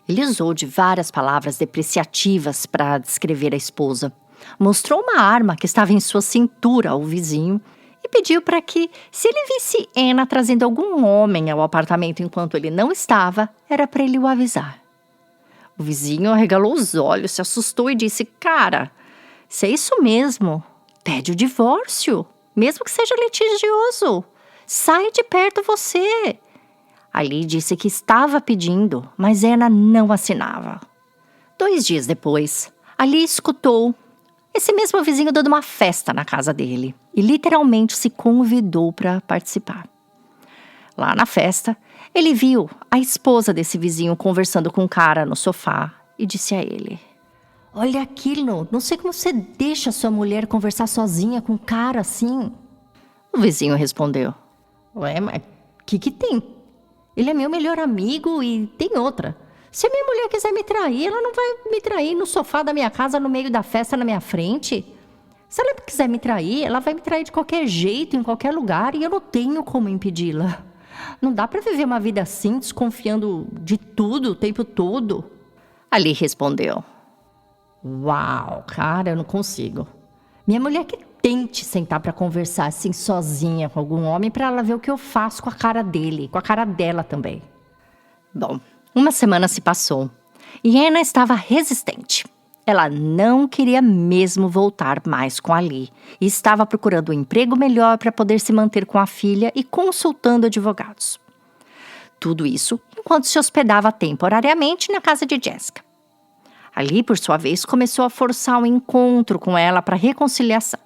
Ele usou de várias palavras depreciativas para descrever a esposa. Mostrou uma arma que estava em sua cintura ao vizinho e pediu para que, se ele visse Anna trazendo algum homem ao apartamento enquanto ele não estava, era para ele o avisar. O vizinho arregalou os olhos, se assustou e disse: "Cara, se é isso mesmo, pede o divórcio, mesmo que seja litigioso. Sai de perto você." Ali disse que estava pedindo, mas Anna não assinava. 2 dias depois, Ali escutou esse mesmo vizinho dando uma festa na casa dele e literalmente se convidou para participar. Lá na festa, ele viu a esposa desse vizinho conversando com um cara no sofá e disse a ele: "Olha aquilo, não sei como você deixa sua mulher conversar sozinha com um cara assim." O vizinho respondeu: "Ué, mas que tem? Ele é meu melhor amigo e tem outra. Se a minha mulher quiser me trair, ela não vai me trair no sofá da minha casa no meio da festa na minha frente. Se ela quiser me trair, ela vai me trair de qualquer jeito, em qualquer lugar, e eu não tenho como impedi-la. Não dá pra viver uma vida assim, desconfiando de tudo o tempo todo." Ali respondeu: "Uau, cara, eu não consigo. Minha mulher que tente sentar pra conversar assim sozinha com algum homem pra ela ver o que eu faço com a cara dele, com a cara dela também." Bom, Uma semana se passou e Anna estava resistente. Ela não queria mesmo voltar mais com Ali e estava procurando um emprego melhor para poder se manter com a filha e consultando advogados. Tudo isso enquanto se hospedava temporariamente na casa de Jessica. Ali, por sua vez, começou a forçar um encontro com ela para reconciliação.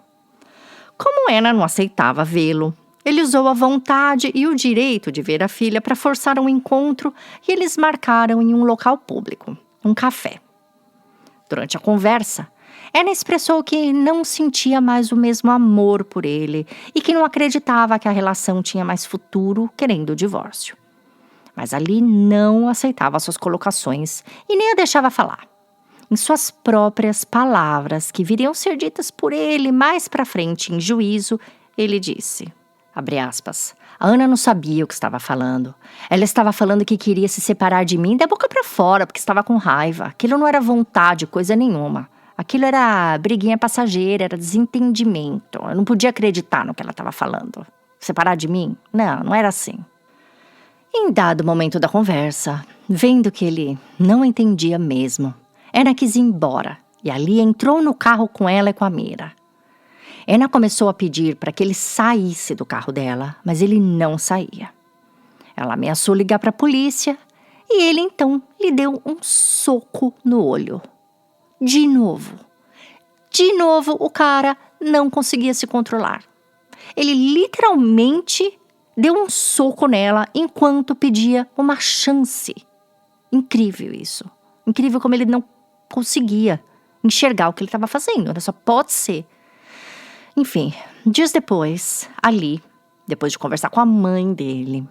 Como Anna não aceitava vê-lo, ele usou a vontade e o direito de ver a filha para forçar um encontro e eles marcaram em um local público, um café. Durante a conversa, Anna expressou que não sentia mais o mesmo amor por ele e que não acreditava que a relação tinha mais futuro querendo o divórcio. Mas Ali não aceitava suas colocações e nem a deixava falar. Em suas próprias palavras, que viriam ser ditas por ele mais para frente em juízo, ele disse, abre aspas, a Ana não sabia o que estava falando. Ela estava falando que queria se separar de mim da boca para fora, porque estava com raiva. Aquilo não era vontade, coisa nenhuma. Aquilo era briguinha passageira, era desentendimento. Eu não podia acreditar no que ela estava falando. Separar de mim? Não era assim. Em dado momento da conversa, vendo que ele não entendia mesmo, Anna quis ir embora e Ali entrou no carro com ela e com a Mira. Anna começou a pedir para que ele saísse do carro dela, mas ele não saía. Ela ameaçou ligar para a polícia e ele então lhe deu um soco no olho. De novo o cara não conseguia se controlar. Ele literalmente deu um soco nela enquanto pedia uma chance. Incrível isso. Incrível como ele não conseguia enxergar o que ele estava fazendo. Só pode ser. Enfim, dias depois, Ali, depois de conversar com a mãe dele,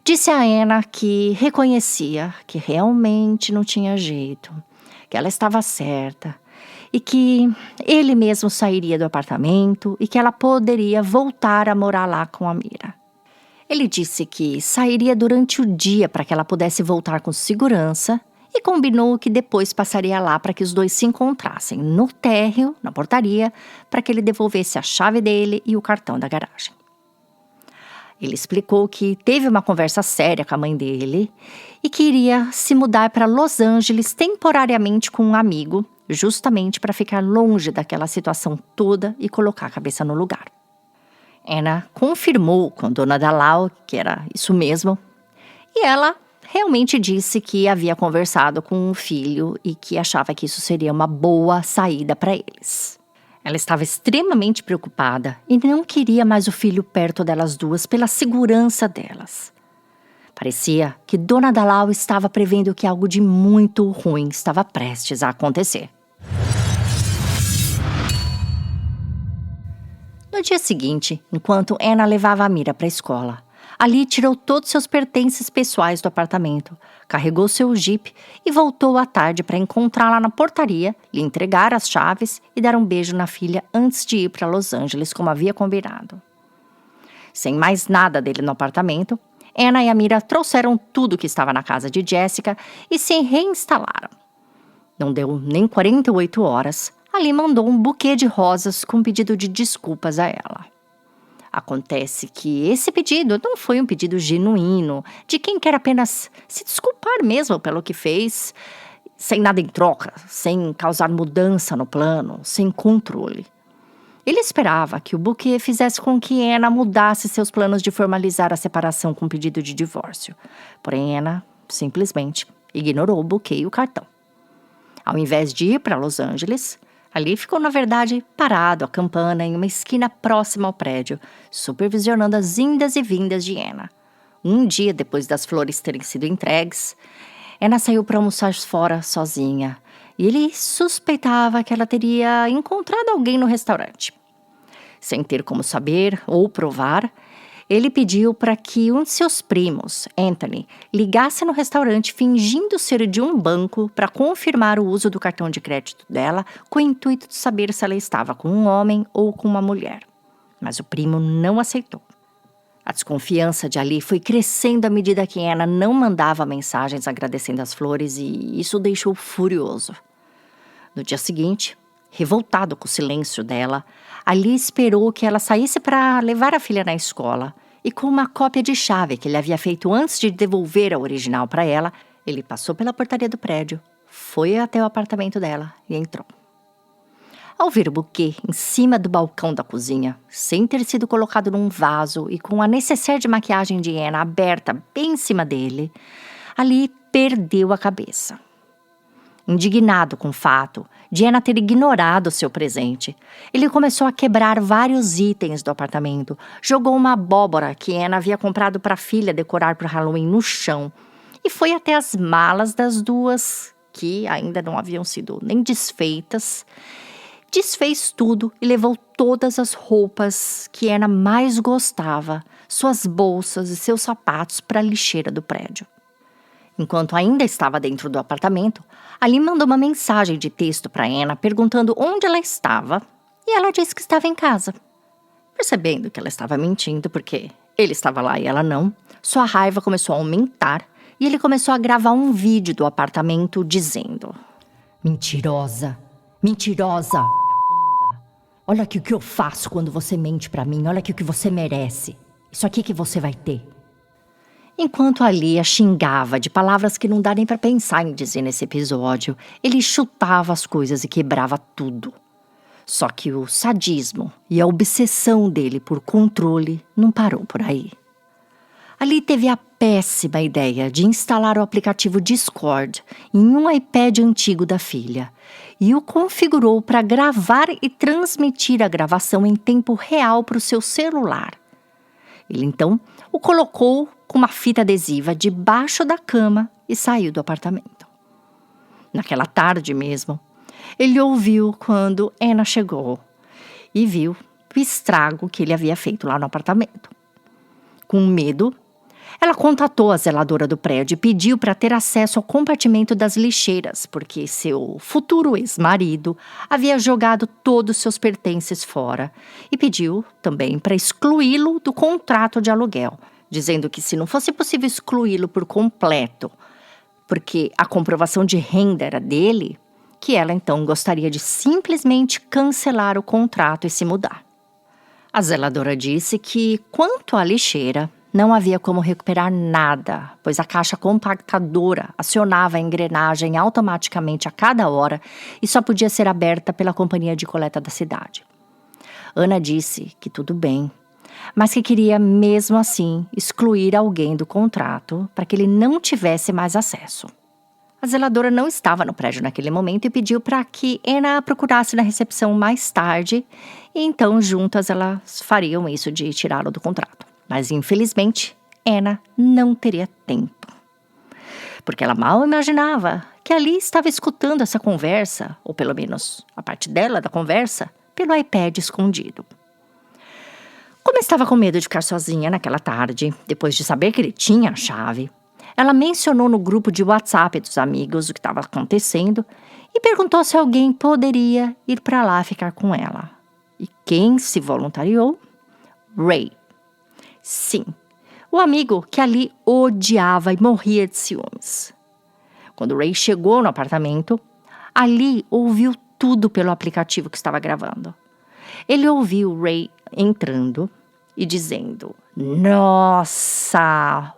disse a Anna que reconhecia que realmente não tinha jeito, que ela estava certa e que ele mesmo sairia do apartamento e que ela poderia voltar a morar lá com a Mira. Ele disse que sairia durante o dia para que ela pudesse voltar com segurança e combinou que depois passaria lá para que os dois se encontrassem no térreo, na portaria, para que ele devolvesse a chave dele e o cartão da garagem. Ele explicou que teve uma conversa séria com a mãe dele e que iria se mudar para Los Angeles temporariamente com um amigo, justamente para ficar longe daquela situação toda e colocar a cabeça no lugar. Anna confirmou com Dona Dalal que era isso mesmo e ela realmente disse que havia conversado com o filho e que achava que isso seria uma boa saída para eles. Ela estava extremamente preocupada e não queria mais o filho perto delas duas pela segurança delas. Parecia que Dona Dalal estava prevendo que algo de muito ruim estava prestes a acontecer. No dia seguinte, enquanto Anna levava a Mira para a escola, Ali tirou todos seus pertences pessoais do apartamento, carregou seu jipe e voltou à tarde para encontrá-la na portaria, lhe entregar as chaves e dar um beijo na filha antes de ir para Los Angeles, como havia combinado. Sem mais nada dele no apartamento, Anna e a Mira trouxeram tudo que estava na casa de Jessica e se reinstalaram. Não deu nem 48 horas, Ali mandou um buquê de rosas com pedido de desculpas a ela. Acontece que esse pedido não foi um pedido genuíno, de quem quer apenas se desculpar mesmo pelo que fez, sem nada em troca, sem causar mudança no plano, sem controle. Ele esperava que o buquê fizesse com que Anna mudasse seus planos de formalizar a separação com pedido de divórcio. Porém, Anna simplesmente ignorou o buquê e o cartão. Ao invés de ir para Los Angeles, Ali ficou, na verdade, parado, acampando em uma esquina próxima ao prédio, supervisionando as indas e vindas de Anna. Um dia depois das flores terem sido entregues, Anna saiu para almoçar fora sozinha e ele suspeitava que ela teria encontrado alguém no restaurante. Sem ter como saber ou provar, ele pediu para que um de seus primos, Anthony, ligasse no restaurante fingindo ser de um banco para confirmar o uso do cartão de crédito dela com o intuito de saber se ela estava com um homem ou com uma mulher. Mas o primo não aceitou. A desconfiança de Ali foi crescendo à medida que Anna não mandava mensagens agradecendo as flores e isso o deixou furioso. No dia seguinte, revoltado com o silêncio dela, Ali esperou que ela saísse para levar a filha na escola e com uma cópia de chave que ele havia feito antes de devolver a original para ela, Ele passou pela portaria do prédio, foi até o apartamento dela e entrou. Ao ver o buquê em cima do balcão da cozinha, sem ter sido colocado num vaso e com a necessaire de maquiagem de Anna aberta bem em cima dele, Ali perdeu a cabeça. Indignado com o fato de Anna ter ignorado seu presente, ele começou a quebrar vários itens do apartamento, jogou uma abóbora que Anna havia comprado para a filha decorar para o Halloween no chão e foi até as malas das duas, que ainda não haviam sido nem desfeitas. Desfez tudo e levou todas as roupas que Anna mais gostava, suas bolsas e seus sapatos para a lixeira do prédio. Enquanto ainda estava dentro do apartamento, Ali mandou uma mensagem de texto para Anna perguntando onde ela estava e ela disse que estava em casa. Percebendo que ela estava mentindo porque ele estava lá e ela não, sua raiva começou a aumentar e ele começou a gravar um vídeo do apartamento dizendo: Mentirosa! Mentirosa! Olha aqui o que eu faço quando você mente pra mim. Olha aqui o que você merece. Isso aqui que você vai ter. Enquanto Ali a xingava de palavras que não dá nem pra pensar em dizer nesse episódio, ele chutava as coisas e quebrava tudo. Só que o sadismo e a obsessão dele por controle não parou por aí. Ali teve a péssima ideia de instalar o aplicativo Discord em um iPad antigo da filha e o configurou para gravar e transmitir a gravação em tempo real para o seu celular. Ele então o colocou com uma fita adesiva debaixo da cama e saiu do apartamento. Naquela tarde mesmo, ele ouviu quando Anna chegou e viu o estrago que ele havia feito lá no apartamento. Com medo, ela contatou a zeladora do prédio e pediu para ter acesso ao compartimento das lixeiras, porque seu futuro ex-marido havia jogado todos seus pertences fora e pediu também para excluí-lo do contrato de aluguel, dizendo que se não fosse possível excluí-lo por completo, porque a comprovação de renda era dele, que ela então gostaria de simplesmente cancelar o contrato e se mudar. A zeladora disse que, quanto à lixeira, não havia como recuperar nada, pois a caixa compactadora acionava a engrenagem automaticamente a cada hora e só podia ser aberta pela companhia de coleta da cidade. Anna disse que tudo bem, mas que queria mesmo assim excluir alguém do contrato para que ele não tivesse mais acesso. A zeladora não estava no prédio naquele momento e pediu para que Anna a procurasse na recepção mais tarde e então juntas elas fariam isso de tirá-lo do contrato. Mas, infelizmente, Anna não teria tempo. Porque ela mal imaginava que Ali estava escutando essa conversa, ou pelo menos a parte dela da conversa, pelo iPad escondido. Como estava com medo de ficar sozinha naquela tarde, depois de saber que ele tinha a chave, ela mencionou no grupo de WhatsApp dos amigos o que estava acontecendo e perguntou se alguém poderia ir para lá ficar com ela. E quem se voluntariou? Ray. Sim, o amigo que Ali odiava e morria de ciúmes. Quando Ray chegou no apartamento, Ali ouviu tudo pelo aplicativo que estava gravando. Ele ouviu Ray entrando e dizendo: Nossa,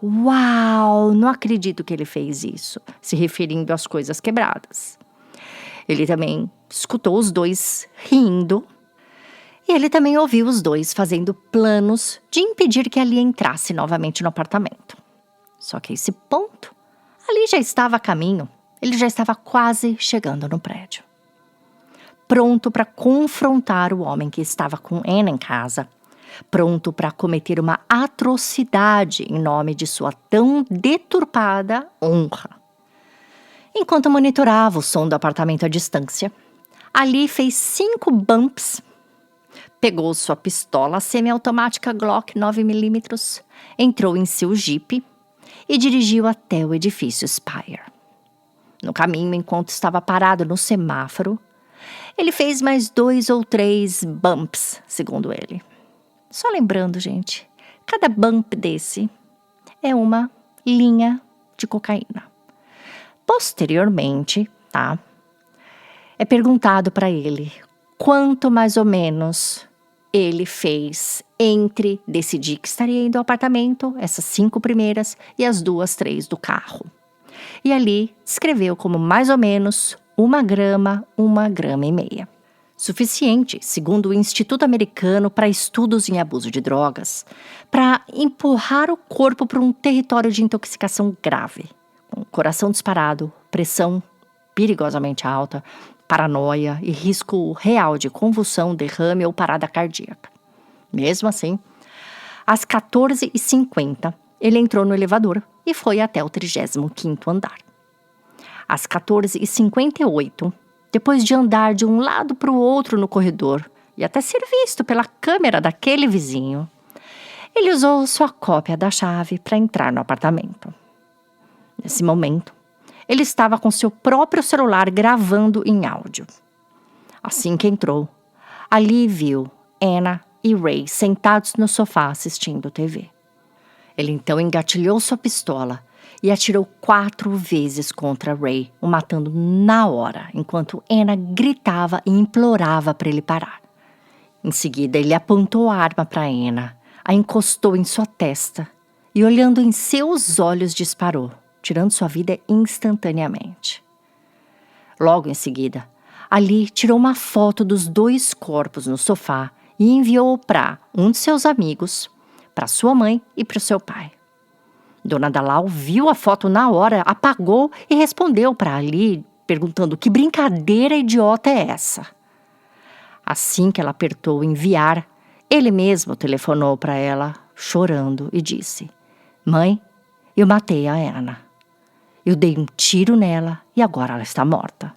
uau, não acredito que ele fez isso, se referindo às coisas quebradas. Ele também escutou os dois rindo. E ele também ouviu os dois fazendo planos de impedir que Ali entrasse novamente no apartamento. Só que a esse ponto, Ali já estava a caminho. Ele já estava quase chegando no prédio. Pronto para confrontar o homem que estava com Anna em casa. Pronto para cometer uma atrocidade em nome de sua tão deturpada honra. Enquanto monitorava o som do apartamento à distância, Ali fez 5 bumps. Pegou sua pistola semiautomática Glock 9mm, entrou em seu Jeep e dirigiu até o edifício Spire. No caminho, enquanto estava parado no semáforo, ele fez mais 2 ou 3 bumps, segundo ele. Só lembrando, gente, cada bump desse é uma linha de cocaína. Posteriormente, é perguntado para ele quanto mais ou menos ele fez entre decidir que estaria indo ao apartamento, essas 5 primeiras, e as 2, 3 do carro. e ali descreveu como mais ou menos 1 grama, 1,5 gramas. Suficiente, segundo o Instituto Americano para Estudos em Abuso de Drogas, para empurrar o corpo para um território de intoxicação grave, com coração disparado, pressão perigosamente alta, paranoia e risco real de convulsão, derrame ou parada cardíaca. Mesmo assim, às 14h50, ele entrou no elevador e foi até o 35º andar. Às 14h58, depois de andar de um lado para o outro no corredor e até ser visto pela câmera daquele vizinho, ele usou sua cópia da chave para entrar no apartamento. Nesse momento, ele estava com seu próprio celular gravando em áudio. Assim que entrou, ali viu Anna e Ray sentados no sofá assistindo TV. Ele então engatilhou sua pistola e atirou 4 vezes contra Ray, o matando na hora, enquanto Anna gritava e implorava para ele parar. Em seguida, ele apontou a arma para Anna, a encostou em sua testa e, olhando em seus olhos, disparou, tirando sua vida instantaneamente. Logo em seguida, Ali tirou uma foto dos 2 corpos no sofá e enviou para um de seus amigos, para sua mãe e para o seu pai. Dona Dalal viu a foto na hora, apagou e respondeu para Ali, perguntando: que brincadeira idiota é essa? Assim que ela apertou enviar, ele mesmo telefonou para ela, chorando, e disse: mãe, eu matei a Anna. Eu dei um tiro nela e agora ela está morta.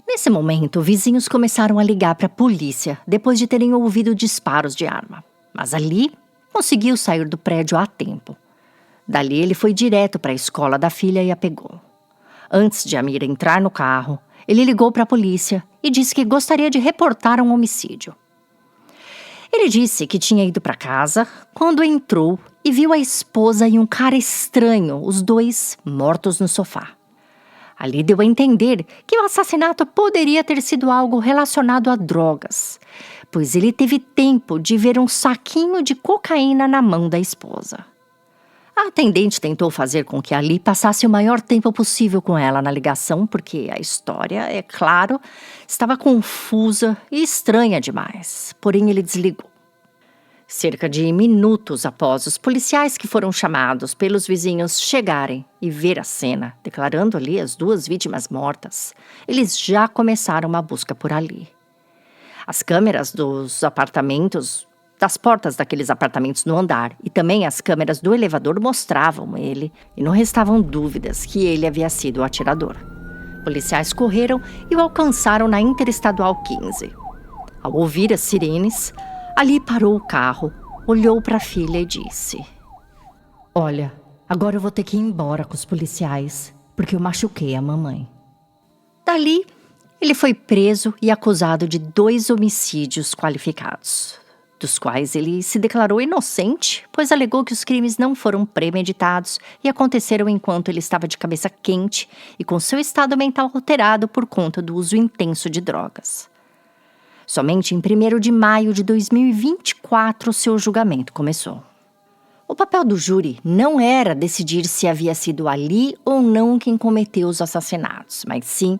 Nesse momento, vizinhos começaram a ligar para a polícia depois de terem ouvido disparos de arma. Mas Ali conseguiu sair do prédio a tempo. Dali ele foi direto para a escola da filha e a pegou. Antes de Amira entrar no carro, ele ligou para a polícia e disse que gostaria de reportar um homicídio. Ele disse que tinha ido para casa quando entrou e viu a esposa e um cara estranho, os 2 mortos no sofá. Ali deu a entender que o assassinato poderia ter sido algo relacionado a drogas, pois ele teve tempo de ver um saquinho de cocaína na mão da esposa. A atendente tentou fazer com que Ali passasse o maior tempo possível com ela na ligação, porque a história, é claro, estava confusa e estranha demais. Porém, ele desligou. Cerca de minutos após os policiais que foram chamados pelos vizinhos chegarem e ver a cena, declarando ali as 2 vítimas mortas, eles já começaram uma busca por Ali. As câmeras dos apartamentos, das portas daqueles apartamentos no andar e também as câmeras do elevador mostravam ele e não restavam dúvidas que ele havia sido o atirador. Policiais correram e o alcançaram na Interestadual 15. Ao ouvir as sirenes, Ali parou o carro, olhou para a filha e disse: olha, agora eu vou ter que ir embora com os policiais, porque eu machuquei a mamãe. Dali, ele foi preso e acusado de 2 homicídios qualificados, dos quais ele se declarou inocente, pois alegou que os crimes não foram premeditados e aconteceram enquanto ele estava de cabeça quente e com seu estado mental alterado por conta do uso intenso de drogas. Somente em 1º de maio de 2024 seu julgamento começou. O papel do júri não era decidir se havia sido Ali ou não quem cometeu os assassinatos, mas sim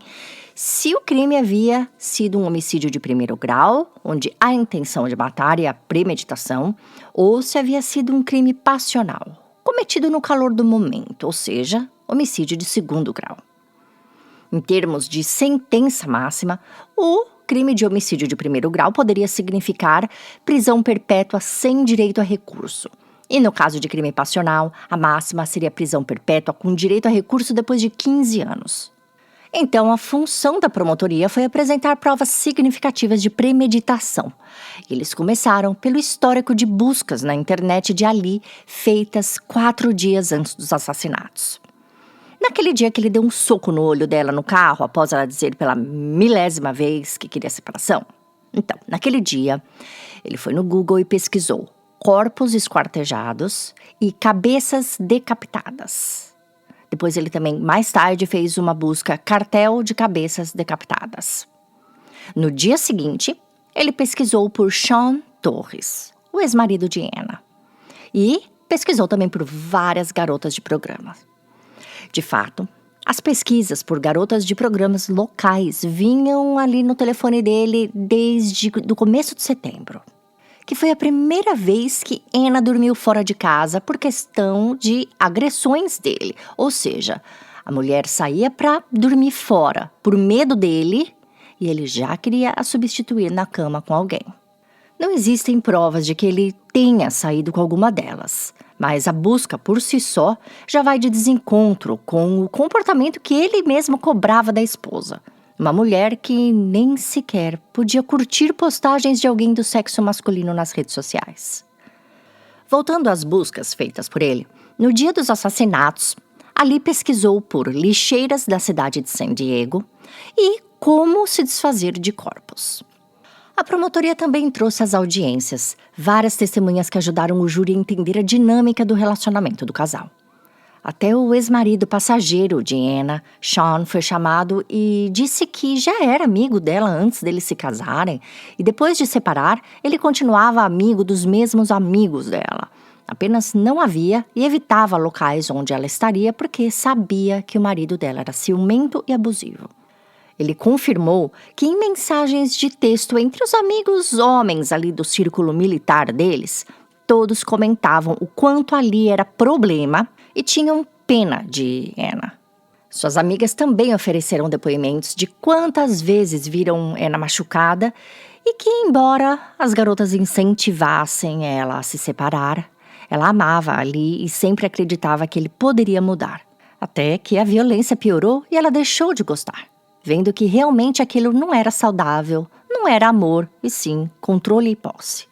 se o crime havia sido um homicídio de 1º grau, onde há a intenção de matar e a premeditação, ou se havia sido um crime passional, cometido no calor do momento, ou seja, homicídio de 2º grau. Em termos de sentença máxima, o crime de homicídio de 1º grau poderia significar prisão perpétua sem direito a recurso. E no caso de crime passional, a máxima seria prisão perpétua com direito a recurso depois de 15 anos. Então, a função da promotoria foi apresentar provas significativas de premeditação. Eles começaram pelo histórico de buscas na internet de Ali, feitas 4 dias antes dos assassinatos. Naquele dia que ele deu um soco no olho dela no carro, após ela dizer pela 1000ª vez que queria separação. Então, naquele dia, ele foi no Google e pesquisou corpos esquartejados e cabeças decapitadas. Depois ele também, mais tarde, fez uma busca cartel de cabeças decapitadas. No dia seguinte, ele pesquisou por Sean Torres, o ex-marido de Anna. E pesquisou também por várias garotas de programa. De fato, as pesquisas por garotas de programas locais vinham ali no telefone dele desde o começo de setembro, que foi a primeira vez que Anna dormiu fora de casa por questão de agressões dele. Ou seja, a mulher saía para dormir fora por medo dele e ele já queria a substituir na cama com alguém. Não existem provas de que ele tenha saído com alguma delas, mas a busca por si só já vai de desencontro com o comportamento que ele mesmo cobrava da esposa. Uma mulher que nem sequer podia curtir postagens de alguém do sexo masculino nas redes sociais. Voltando às buscas feitas por ele, no dia dos assassinatos, Ali pesquisou por lixeiras da cidade de San Diego e como se desfazer de corpos. A promotoria também trouxe às audiências várias testemunhas que ajudaram o júri a entender a dinâmica do relacionamento do casal. Até o ex-marido passageiro de Anna, Sean, foi chamado e disse que já era amigo dela antes deles se casarem e depois de separar, ele continuava amigo dos mesmos amigos dela. Apenas não havia e evitava locais onde ela estaria porque sabia que o marido dela era ciumento e abusivo. Ele confirmou que em mensagens de texto entre os amigos homens ali do círculo militar deles, todos comentavam o quanto ali era problema e tinham pena de Anna. Suas amigas também ofereceram depoimentos de quantas vezes viram Anna machucada e que, embora as garotas incentivassem ela a se separar, ela amava Ali e sempre acreditava que ele poderia mudar. Até que a violência piorou e ela deixou de gostar, vendo que realmente aquilo não era saudável, não era amor, e sim controle e posse.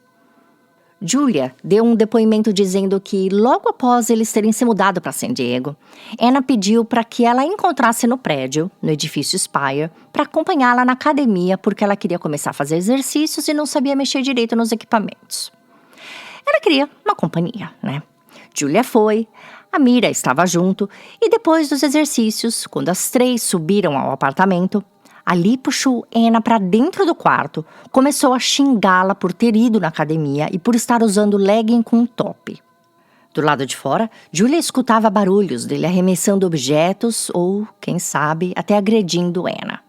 Julia deu um depoimento dizendo que logo após eles terem se mudado para San Diego, Anna pediu para que ela a encontrasse no prédio, no edifício Spire, para acompanhá-la na academia porque ela queria começar a fazer exercícios e não sabia mexer direito nos equipamentos. Ela queria uma companhia, né? Julia foi, a Mira estava junto e depois dos exercícios, quando as três subiram ao apartamento, Ali puxou Anna para dentro do quarto, começou a xingá-la por ter ido na academia e por estar usando legging com top. Do lado de fora, Julia escutava barulhos dele arremessando objetos ou, quem sabe, até agredindo Anna.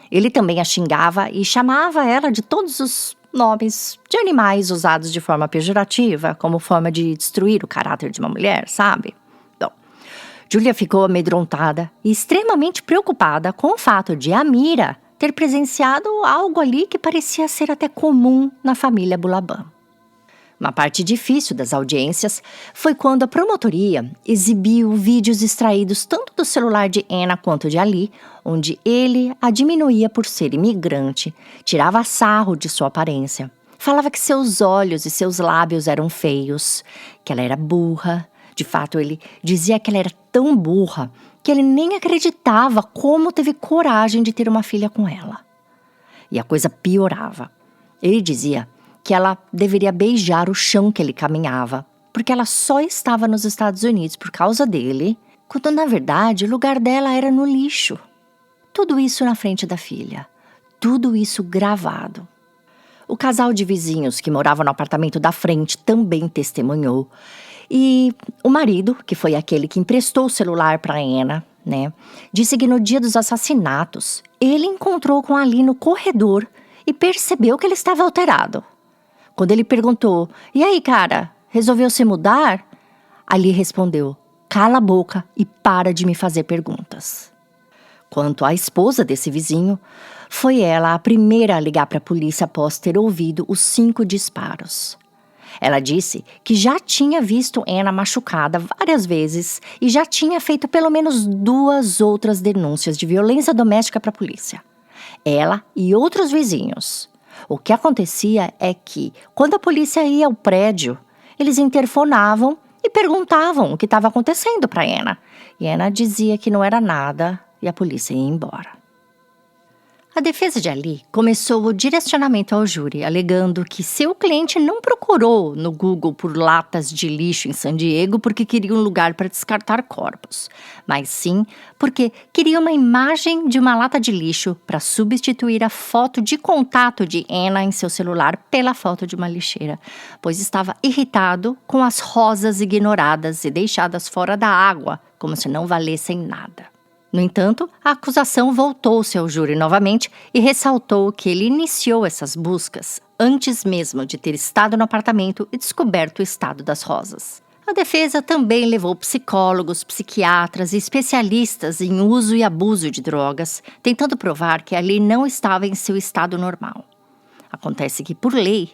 Ele também a xingava e chamava ela de todos os nomes de animais usados de forma pejorativa, como forma de destruir o caráter de uma mulher, sabe? Julia ficou amedrontada e extremamente preocupada com o fato de Amira ter presenciado algo ali que parecia ser até comum na família Bulaban. Uma parte difícil das audiências foi quando a promotoria exibiu vídeos extraídos tanto do celular de Anna quanto de Ali, onde ele a diminuía por ser imigrante, tirava sarro de sua aparência, falava que seus olhos e seus lábios eram feios, que ela era burra. De fato, ele dizia que ela era tão burra que ele nem acreditava como teve coragem de ter uma filha com ela. E a coisa piorava. Ele dizia que ela deveria beijar o chão que ele caminhava, porque ela só estava nos Estados Unidos por causa dele, quando na verdade o lugar dela era no lixo. Tudo isso na frente da filha. Tudo isso gravado. O casal de vizinhos que morava no apartamento da frente também testemunhou. E o marido, que foi aquele que emprestou o celular para Anna, né, disse que no dia dos assassinatos, ele encontrou com Ali no corredor e percebeu que ele estava alterado. Quando ele perguntou, e aí, cara, resolveu se mudar? Ali respondeu, cala a boca e para de me fazer perguntas. Quanto à esposa desse vizinho, foi ela a primeira a ligar para a polícia após ter ouvido os 5 disparos. Ela disse que já tinha visto Anna machucada várias vezes e já tinha feito pelo menos 2 outras denúncias de violência doméstica para a polícia. Ela e outros vizinhos. O que acontecia é que, quando a polícia ia ao prédio, eles interfonavam e perguntavam o que estava acontecendo para Anna. E Anna dizia que não era nada e a polícia ia embora. A defesa de Ali começou o direcionamento ao júri, alegando que seu cliente não procurou no Google por latas de lixo em San Diego porque queria um lugar para descartar corpos, mas sim porque queria uma imagem de uma lata de lixo para substituir a foto de contato de Anna em seu celular pela foto de uma lixeira, pois estava irritado com as rosas ignoradas e deixadas fora da água como se não valessem nada. No entanto, a acusação voltou-se ao júri novamente e ressaltou que ele iniciou essas buscas antes mesmo de ter estado no apartamento e descoberto o estado das rosas. A defesa também levou psicólogos, psiquiatras e especialistas em uso e abuso de drogas, tentando provar que ali não estava em seu estado normal. Acontece que, por lei,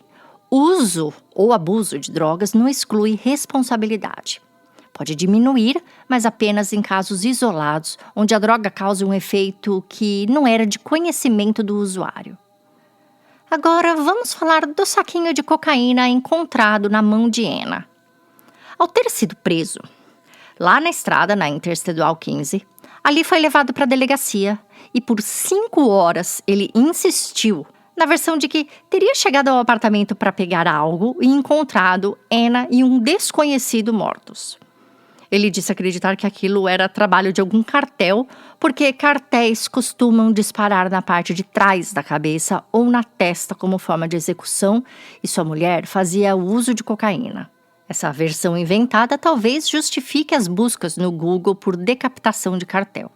uso ou abuso de drogas não exclui responsabilidade. Pode diminuir, mas apenas em casos isolados, onde a droga causa um efeito que não era de conhecimento do usuário. Agora, vamos falar do saquinho de cocaína encontrado na mão de Anna. Ao ter sido preso, lá na estrada, na Interestadual 15, ali foi levado para a delegacia e por 5 horas ele insistiu na versão de que teria chegado ao apartamento para pegar algo e encontrado Anna e um desconhecido mortos. Ele disse acreditar que aquilo era trabalho de algum cartel, porque cartéis costumam disparar na parte de trás da cabeça ou na testa como forma de execução, e sua mulher fazia uso de cocaína. Essa versão inventada talvez justifique as buscas no Google por decapitação de cartel.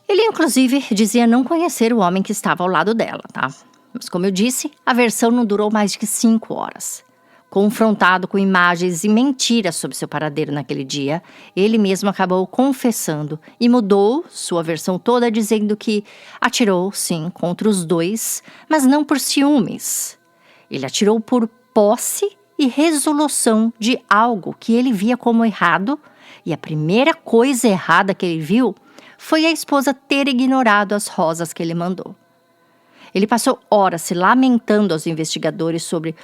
Ele, inclusive, dizia não conhecer o homem que estava ao lado dela, tá? Mas, como eu disse, a versão não durou mais de que 5 horas. Confrontado com imagens e mentiras sobre seu paradeiro naquele dia, ele mesmo acabou confessando e mudou sua versão toda, dizendo que atirou, sim, contra os dois, mas não por ciúmes. Ele atirou por posse e resolução de algo que ele via como errado, e a primeira coisa errada que ele viu foi a esposa ter ignorado as rosas que ele mandou. Ele passou horas se lamentando aos investigadores sobre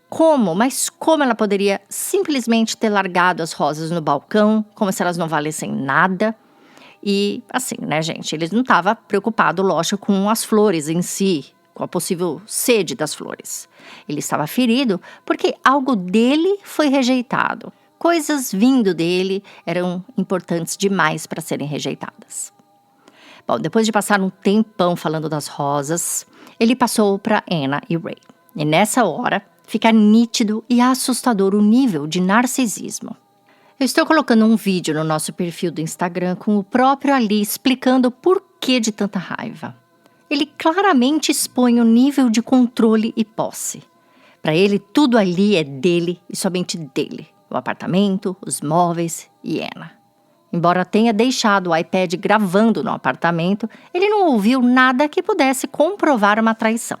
como ela poderia simplesmente ter largado as rosas no balcão, como se elas não valessem nada. E assim, né, gente, ele não estava preocupado, lógico, com as flores em si, com a possível sede das flores. Ele estava ferido porque algo dele foi rejeitado. Coisas vindo dele eram importantes demais para serem rejeitadas. Bom, depois de passar um tempão falando das rosas, ele passou para Anna e Ray. E nessa hora, fica nítido e assustador o nível de narcisismo. Eu estou colocando um vídeo no nosso perfil do Instagram com o próprio Ali explicando o porquê de tanta raiva. Ele claramente expõe o nível de controle e posse. Para ele, tudo ali é dele e somente dele. O apartamento, os móveis e Anna. Embora tenha deixado o iPad gravando no apartamento, ele não ouviu nada que pudesse comprovar uma traição.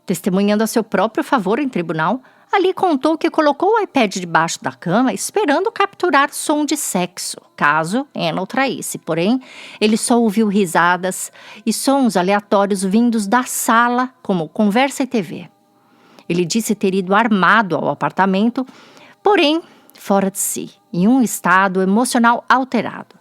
Testemunhando a seu próprio favor em tribunal, Ali contou que colocou o iPad debaixo da cama esperando capturar som de sexo, caso Anna o traísse. Porém, ele só ouviu risadas e sons aleatórios vindos da sala, como conversa e TV. Ele disse ter ido armado ao apartamento, porém fora de si, em um estado emocional alterado.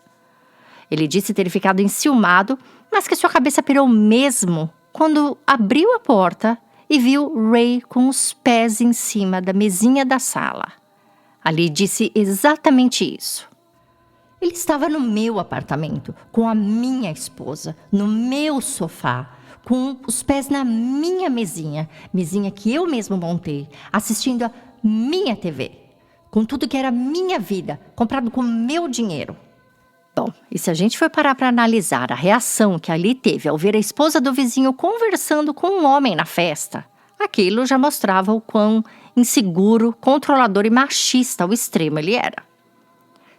Ele disse ter ficado enciumado, mas que sua cabeça pirou mesmo quando abriu a porta e viu Ray com os pés em cima da mesinha da sala. Ali disse exatamente isso. Ele estava no meu apartamento, com a minha esposa, no meu sofá, com os pés na minha mesinha que eu mesmo montei, assistindo a minha TV, com tudo que era minha vida, comprado com meu dinheiro. Bom, e se a gente for parar para analisar a reação que Ali teve ao ver a esposa do vizinho conversando com um homem na festa, aquilo já mostrava o quão inseguro, controlador e machista ao extremo ele era.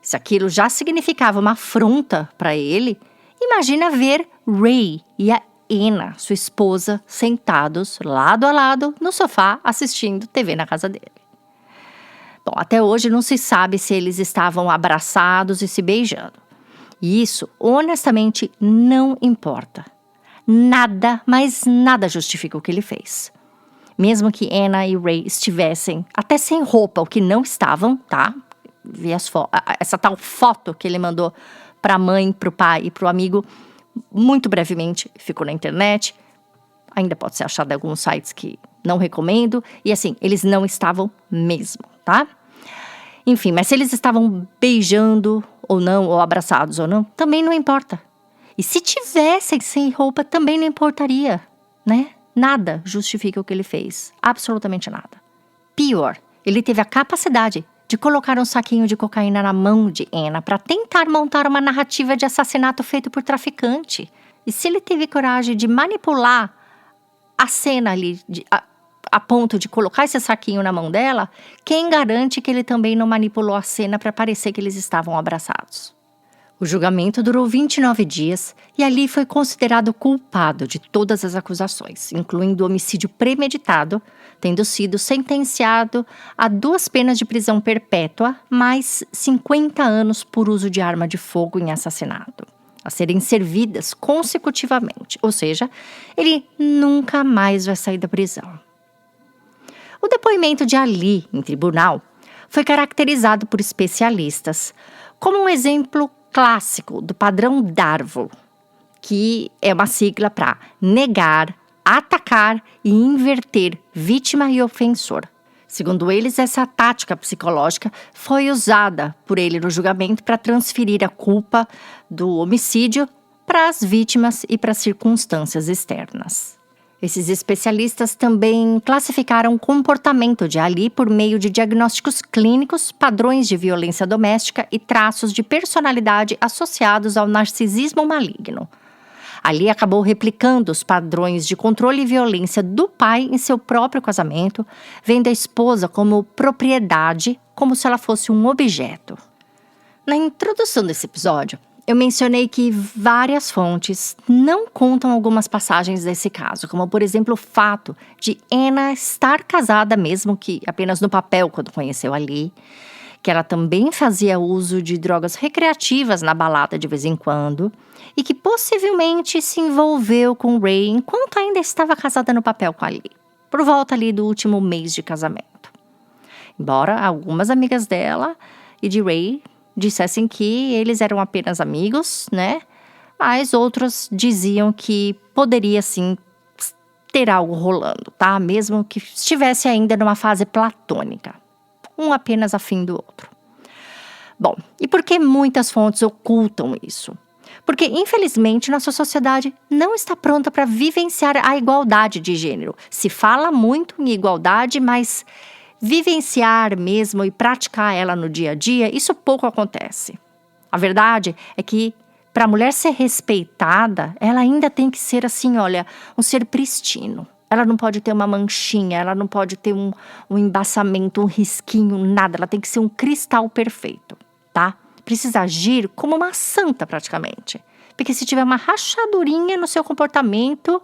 Se aquilo já significava uma afronta para ele, imagina ver Ray e a Anna, sua esposa, sentados lado a lado no sofá assistindo TV na casa dele. Bom, até hoje não se sabe se eles estavam abraçados e se beijando. E isso, honestamente, não importa. Nada, mas nada justifica o que ele fez. Mesmo que Anna e Ray estivessem até sem roupa, o que não estavam, tá? Vi essa tal foto que ele mandou para a mãe, para o pai e para o amigo, muito brevemente, ficou na internet. Ainda pode ser achado em alguns sites que não recomendo. E assim, eles não estavam mesmo, tá? Enfim, mas se eles estavam beijando ou não, ou abraçados ou não, também não importa. E se tivessem sem roupa, também não importaria, né? Nada justifica o que ele fez. Absolutamente nada. Pior, ele teve a capacidade de colocar um saquinho de cocaína na mão de Anna para tentar montar uma narrativa de assassinato feito por traficante. E se ele teve coragem de manipular a cena ali, a ponto de colocar esse saquinho na mão dela, quem garante que ele também não manipulou a cena para parecer que eles estavam abraçados? O julgamento durou 29 dias e ali foi considerado culpado de todas as acusações, incluindo homicídio premeditado, tendo sido sentenciado a 2 penas de prisão perpétua, mais 50 anos por uso de arma de fogo em assassinato, a serem servidas consecutivamente, ou seja, ele nunca mais vai sair da prisão. O depoimento de Ali em tribunal foi caracterizado por especialistas como um exemplo clássico do padrão Darvo, que é uma sigla para negar, atacar e inverter vítima e ofensor. Segundo eles, essa tática psicológica foi usada por ele no julgamento para transferir a culpa do homicídio para as vítimas e para as circunstâncias externas. Esses especialistas também classificaram o comportamento de Ali por meio de diagnósticos clínicos, padrões de violência doméstica e traços de personalidade associados ao narcisismo maligno. Ali acabou replicando os padrões de controle e violência do pai em seu próprio casamento, vendo a esposa como propriedade, como se ela fosse um objeto. Na introdução desse episódio, eu mencionei que várias fontes não contam algumas passagens desse caso, como, por exemplo, o fato de Anna estar casada, mesmo que apenas no papel quando conheceu Ali, que ela também fazia uso de drogas recreativas na balada de vez em quando, e que possivelmente se envolveu com Ray enquanto ainda estava casada no papel com Ali, por volta ali do último mês de casamento. Embora algumas amigas dela e de Ray dissessem que eles eram apenas amigos, né? Mas outros diziam que poderia, sim, ter algo rolando, tá? Mesmo que estivesse ainda numa fase platônica. Um apenas afim do outro. Bom, e por que muitas fontes ocultam isso? Porque, infelizmente, nossa sociedade não está pronta para vivenciar a igualdade de gênero. Se fala muito em igualdade, mas vivenciar mesmo e praticar ela no dia a dia, isso pouco acontece. A verdade é que, para a mulher ser respeitada, ela ainda tem que ser assim, olha, um ser pristino. Ela não pode ter uma manchinha, ela não pode ter um embaçamento, um risquinho, nada. Ela tem que ser um cristal perfeito, tá? Precisa agir como uma santa praticamente. Porque se tiver uma rachadurinha no seu comportamento,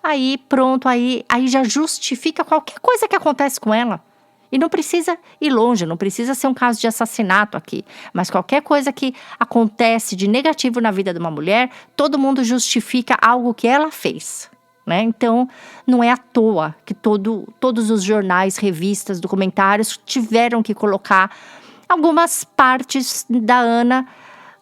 aí pronto, aí já justifica qualquer coisa que acontece com ela. E não precisa ir longe, não precisa ser um caso de assassinato aqui. Mas qualquer coisa que acontece de negativo na vida de uma mulher, todo mundo justifica algo que ela fez, né? Então, não é à toa que todos os jornais, revistas, documentários tiveram que colocar algumas partes da Ana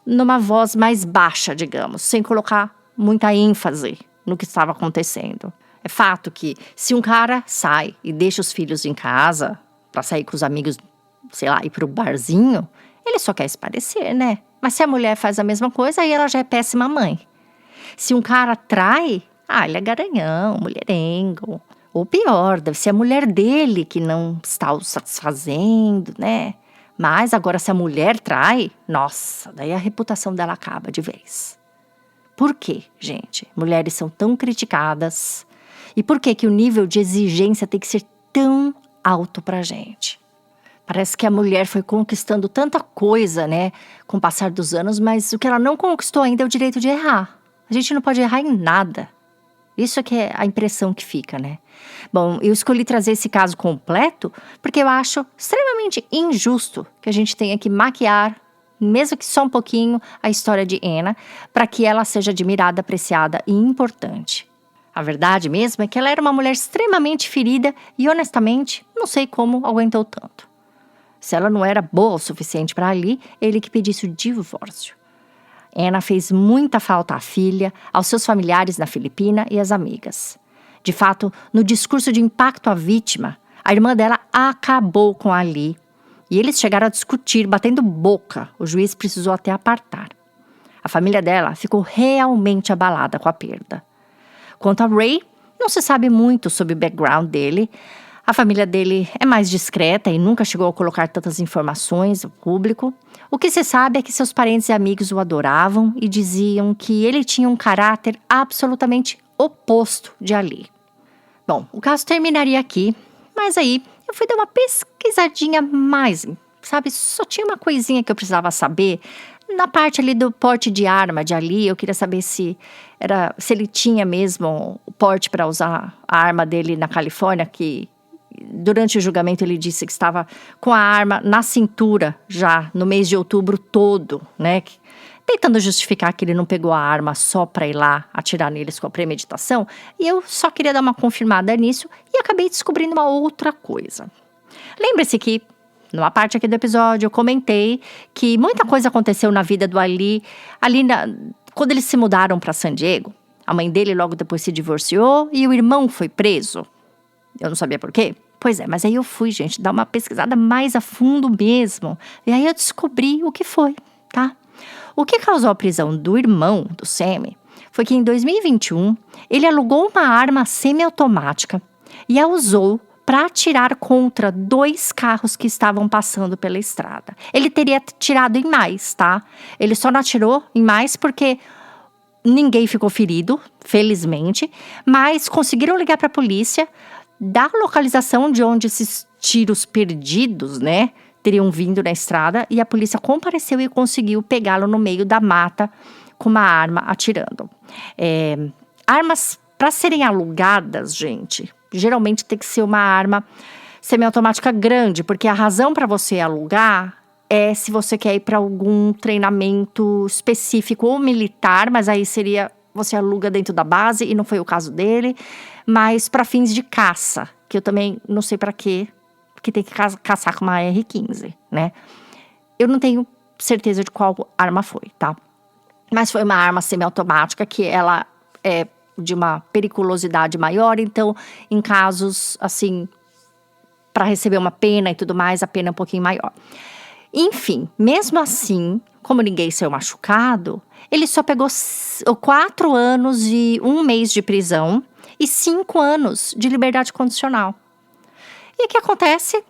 numa voz mais baixa, digamos, sem colocar muita ênfase no que estava acontecendo. É fato que se um cara sai e deixa os filhos em casa para sair com os amigos, sei lá, ir pro barzinho, ele só quer se parecer, né? Mas se a mulher faz a mesma coisa, aí ela já é péssima mãe. Se um cara trai, ele é garanhão, mulherengo. Ou pior, deve ser a mulher dele que não está o satisfazendo, né? Mas agora se a mulher trai, nossa, daí a reputação dela acaba de vez. Por quê, gente? Mulheres são tão criticadas. E por que o nível de exigência tem que ser tão alto pra gente? Parece que a mulher foi conquistando tanta coisa, né, com o passar dos anos, mas o que ela não conquistou ainda é o direito de errar. A gente não pode errar em nada. Isso é que é a impressão que fica, né? Bom, eu escolhi trazer esse caso completo porque eu acho extremamente injusto que a gente tenha que maquiar, mesmo que só um pouquinho, a história de Anna para que ela seja admirada, apreciada e importante. A verdade mesmo é que ela era uma mulher extremamente ferida e, honestamente, não sei como aguentou tanto. Se ela não era boa o suficiente para Ali, ele que pedisse o divórcio. Anna fez muita falta à filha, aos seus familiares na Filipina e às amigas. De fato, no discurso de impacto à vítima, a irmã dela acabou com Ali. E eles chegaram a discutir, batendo boca. O juiz precisou até apartar. A família dela ficou realmente abalada com a perda. Quanto a Ray, não se sabe muito sobre o background dele. A família dele é mais discreta e nunca chegou a colocar tantas informações ao público. O que se sabe é que seus parentes e amigos o adoravam e diziam que ele tinha um caráter absolutamente oposto de Ali. Bom, o caso terminaria aqui, mas aí eu fui dar uma pesquisadinha mais, sabe? Só tinha uma coisinha que eu precisava saber. Na parte ali do porte de arma de Ali, eu queria saber se ele tinha mesmo o porte para usar a arma dele na Califórnia, que durante o julgamento ele disse que estava com a arma na cintura já no mês de outubro todo, né? Tentando justificar que ele não pegou a arma só para ir lá atirar neles com a premeditação. E eu só queria dar uma confirmada nisso e acabei descobrindo uma outra coisa. Lembre-se que numa parte aqui do episódio, eu comentei que muita coisa aconteceu na vida do Ali quando eles se mudaram para San Diego. A mãe dele logo depois se divorciou e o irmão foi preso. Eu não sabia por quê. Pois é, mas aí eu fui, gente, dar uma pesquisada mais a fundo mesmo. E aí eu descobri o que foi, tá? O que causou a prisão do irmão, do Sammy, foi que em 2021, ele alugou uma arma semiautomática e a usou para atirar contra 2 carros que estavam passando pela estrada. Ele teria atirado em mais, tá? Ele só não atirou em mais porque ninguém ficou ferido, felizmente, mas conseguiram ligar para a polícia da localização de onde esses tiros perdidos, né, teriam vindo na estrada, e a polícia compareceu e conseguiu pegá-lo no meio da mata com uma arma atirando. Armas para serem alugadas, gente, geralmente tem que ser uma arma semiautomática grande, porque a razão para você alugar é se você quer ir para algum treinamento específico ou militar, mas aí seria você aluga dentro da base, e não foi o caso dele, mas para fins de caça, que eu também não sei para quê, porque tem que caçar com uma R-15, né? Eu não tenho certeza de qual arma foi, tá? Mas foi uma arma semiautomática que ela é de uma periculosidade maior, então em casos assim, para receber uma pena e tudo mais, a pena é um pouquinho maior. Enfim, mesmo assim, como ninguém saiu machucado, ele só pegou 4 anos e 1 mês de prisão e 5 anos de liberdade condicional. E o que acontece?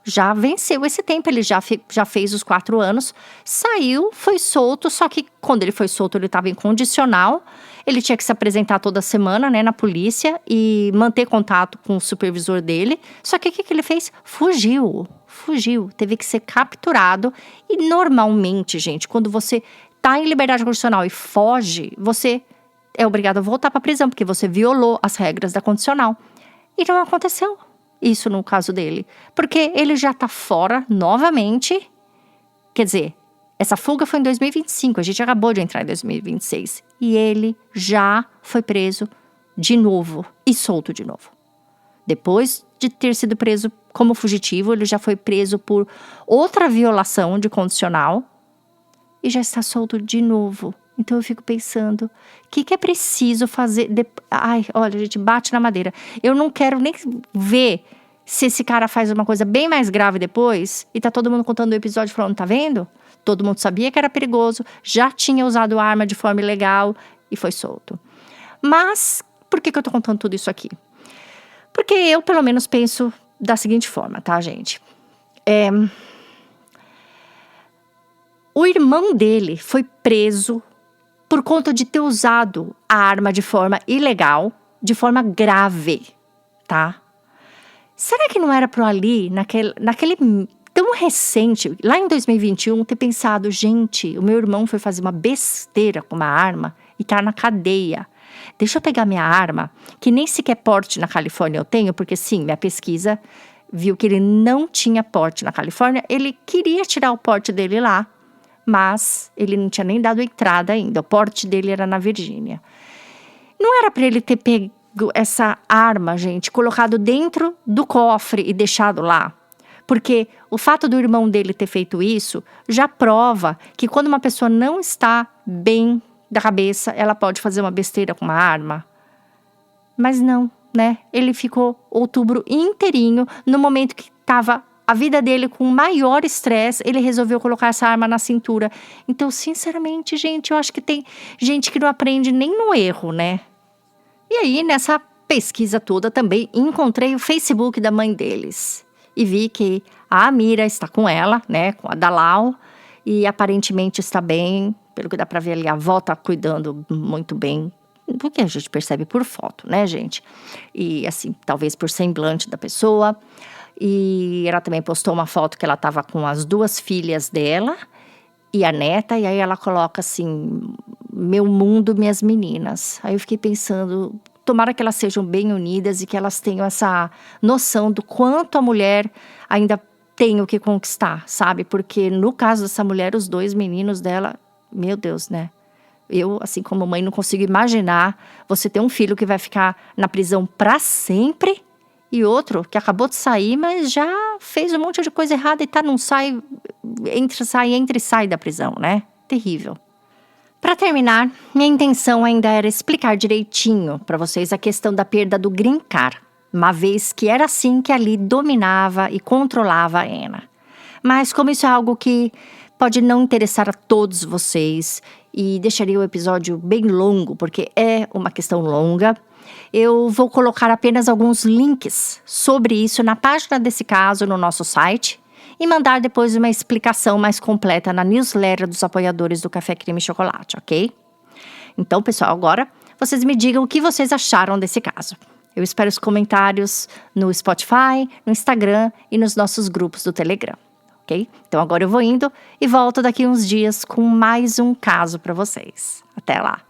Já venceu esse tempo, ele já fez os 4 anos, saiu, foi solto, só que quando ele foi solto ele estava em condicional, ele tinha que se apresentar toda semana, né, na polícia e manter contato com o supervisor dele, só que o que ele fez? Fugiu, teve que ser capturado e normalmente, gente, quando você tá em liberdade condicional e foge, você é obrigado a voltar para prisão, porque você violou as regras da condicional. E não aconteceu isso no caso dele, porque ele já tá fora novamente. Quer dizer, essa fuga foi em 2025, a gente acabou de entrar em 2026. E ele já foi preso de novo e solto de novo. Depois de ter sido preso como fugitivo, ele já foi preso por outra violação de condicional e já está solto de novo. Então eu fico pensando, o que é preciso fazer? Ai, olha, a gente bate na madeira. Eu não quero nem ver se esse cara faz uma coisa bem mais grave depois e tá todo mundo contando o episódio falando, tá vendo? Todo mundo sabia que era perigoso, já tinha usado a arma de forma ilegal e foi solto. Mas, por que eu tô contando tudo isso aqui? Porque eu, pelo menos, penso da seguinte forma, tá, gente? O irmão dele foi preso por conta de ter usado a arma de forma ilegal, de forma grave, tá? Será que não era pro Ali, naquele tão recente, lá em 2021, ter pensado, gente, o meu irmão foi fazer uma besteira com uma arma e tá na cadeia. Deixa eu pegar minha arma, que nem sequer porte na Califórnia eu tenho, porque sim, minha pesquisa viu que ele não tinha porte na Califórnia, ele queria tirar o porte dele lá, mas ele não tinha nem dado entrada ainda, o porte dele era na Virgínia. Não era para ele ter pego essa arma, gente, colocado dentro do cofre e deixado lá, porque o fato do irmão dele ter feito isso já prova que quando uma pessoa não está bem da cabeça, ela pode fazer uma besteira com uma arma. Mas não, né? Ele ficou outubro inteirinho, no momento que estava a vida dele com maior estresse, ele resolveu colocar essa arma na cintura. Então, sinceramente, gente, eu acho que tem gente que não aprende nem no erro, né? E aí, nessa pesquisa toda também, encontrei o Facebook da mãe deles. E vi que a Amira está com ela, né, com a Dalal, e aparentemente está bem. Pelo que dá pra ver ali, a avó tá cuidando muito bem, porque a gente percebe por foto, né, gente? E assim, talvez por semblante da pessoa. E ela também postou uma foto que ela tava com as 2 filhas dela e a neta, e aí ela coloca assim, meu mundo, minhas meninas. Aí eu fiquei pensando, tomara que elas sejam bem unidas e que elas tenham essa noção do quanto a mulher ainda tem o que conquistar, sabe? Porque no caso dessa mulher, os 2 meninos dela, meu Deus, né? Eu, assim como mãe, não consigo imaginar você ter um filho que vai ficar na prisão pra sempre e outro que acabou de sair, mas já fez um monte de coisa errada e não sai, entra e sai da prisão, né? Terrível. Para terminar, minha intenção ainda era explicar direitinho para vocês a questão da perda do green card, uma vez que era assim que ali dominava e controlava a Anna. Mas como isso é algo que pode não interessar a todos vocês e deixaria o episódio bem longo, porque é uma questão longa, eu vou colocar apenas alguns links sobre isso na página desse caso no nosso site e mandar depois uma explicação mais completa na newsletter dos apoiadores do Café Creme e Chocolate, ok? Então, pessoal, agora vocês me digam o que vocês acharam desse caso. Eu espero os comentários no Spotify, no Instagram e nos nossos grupos do Telegram. Okay? Então agora eu vou indo e volto daqui uns dias com mais um caso para vocês. Até lá!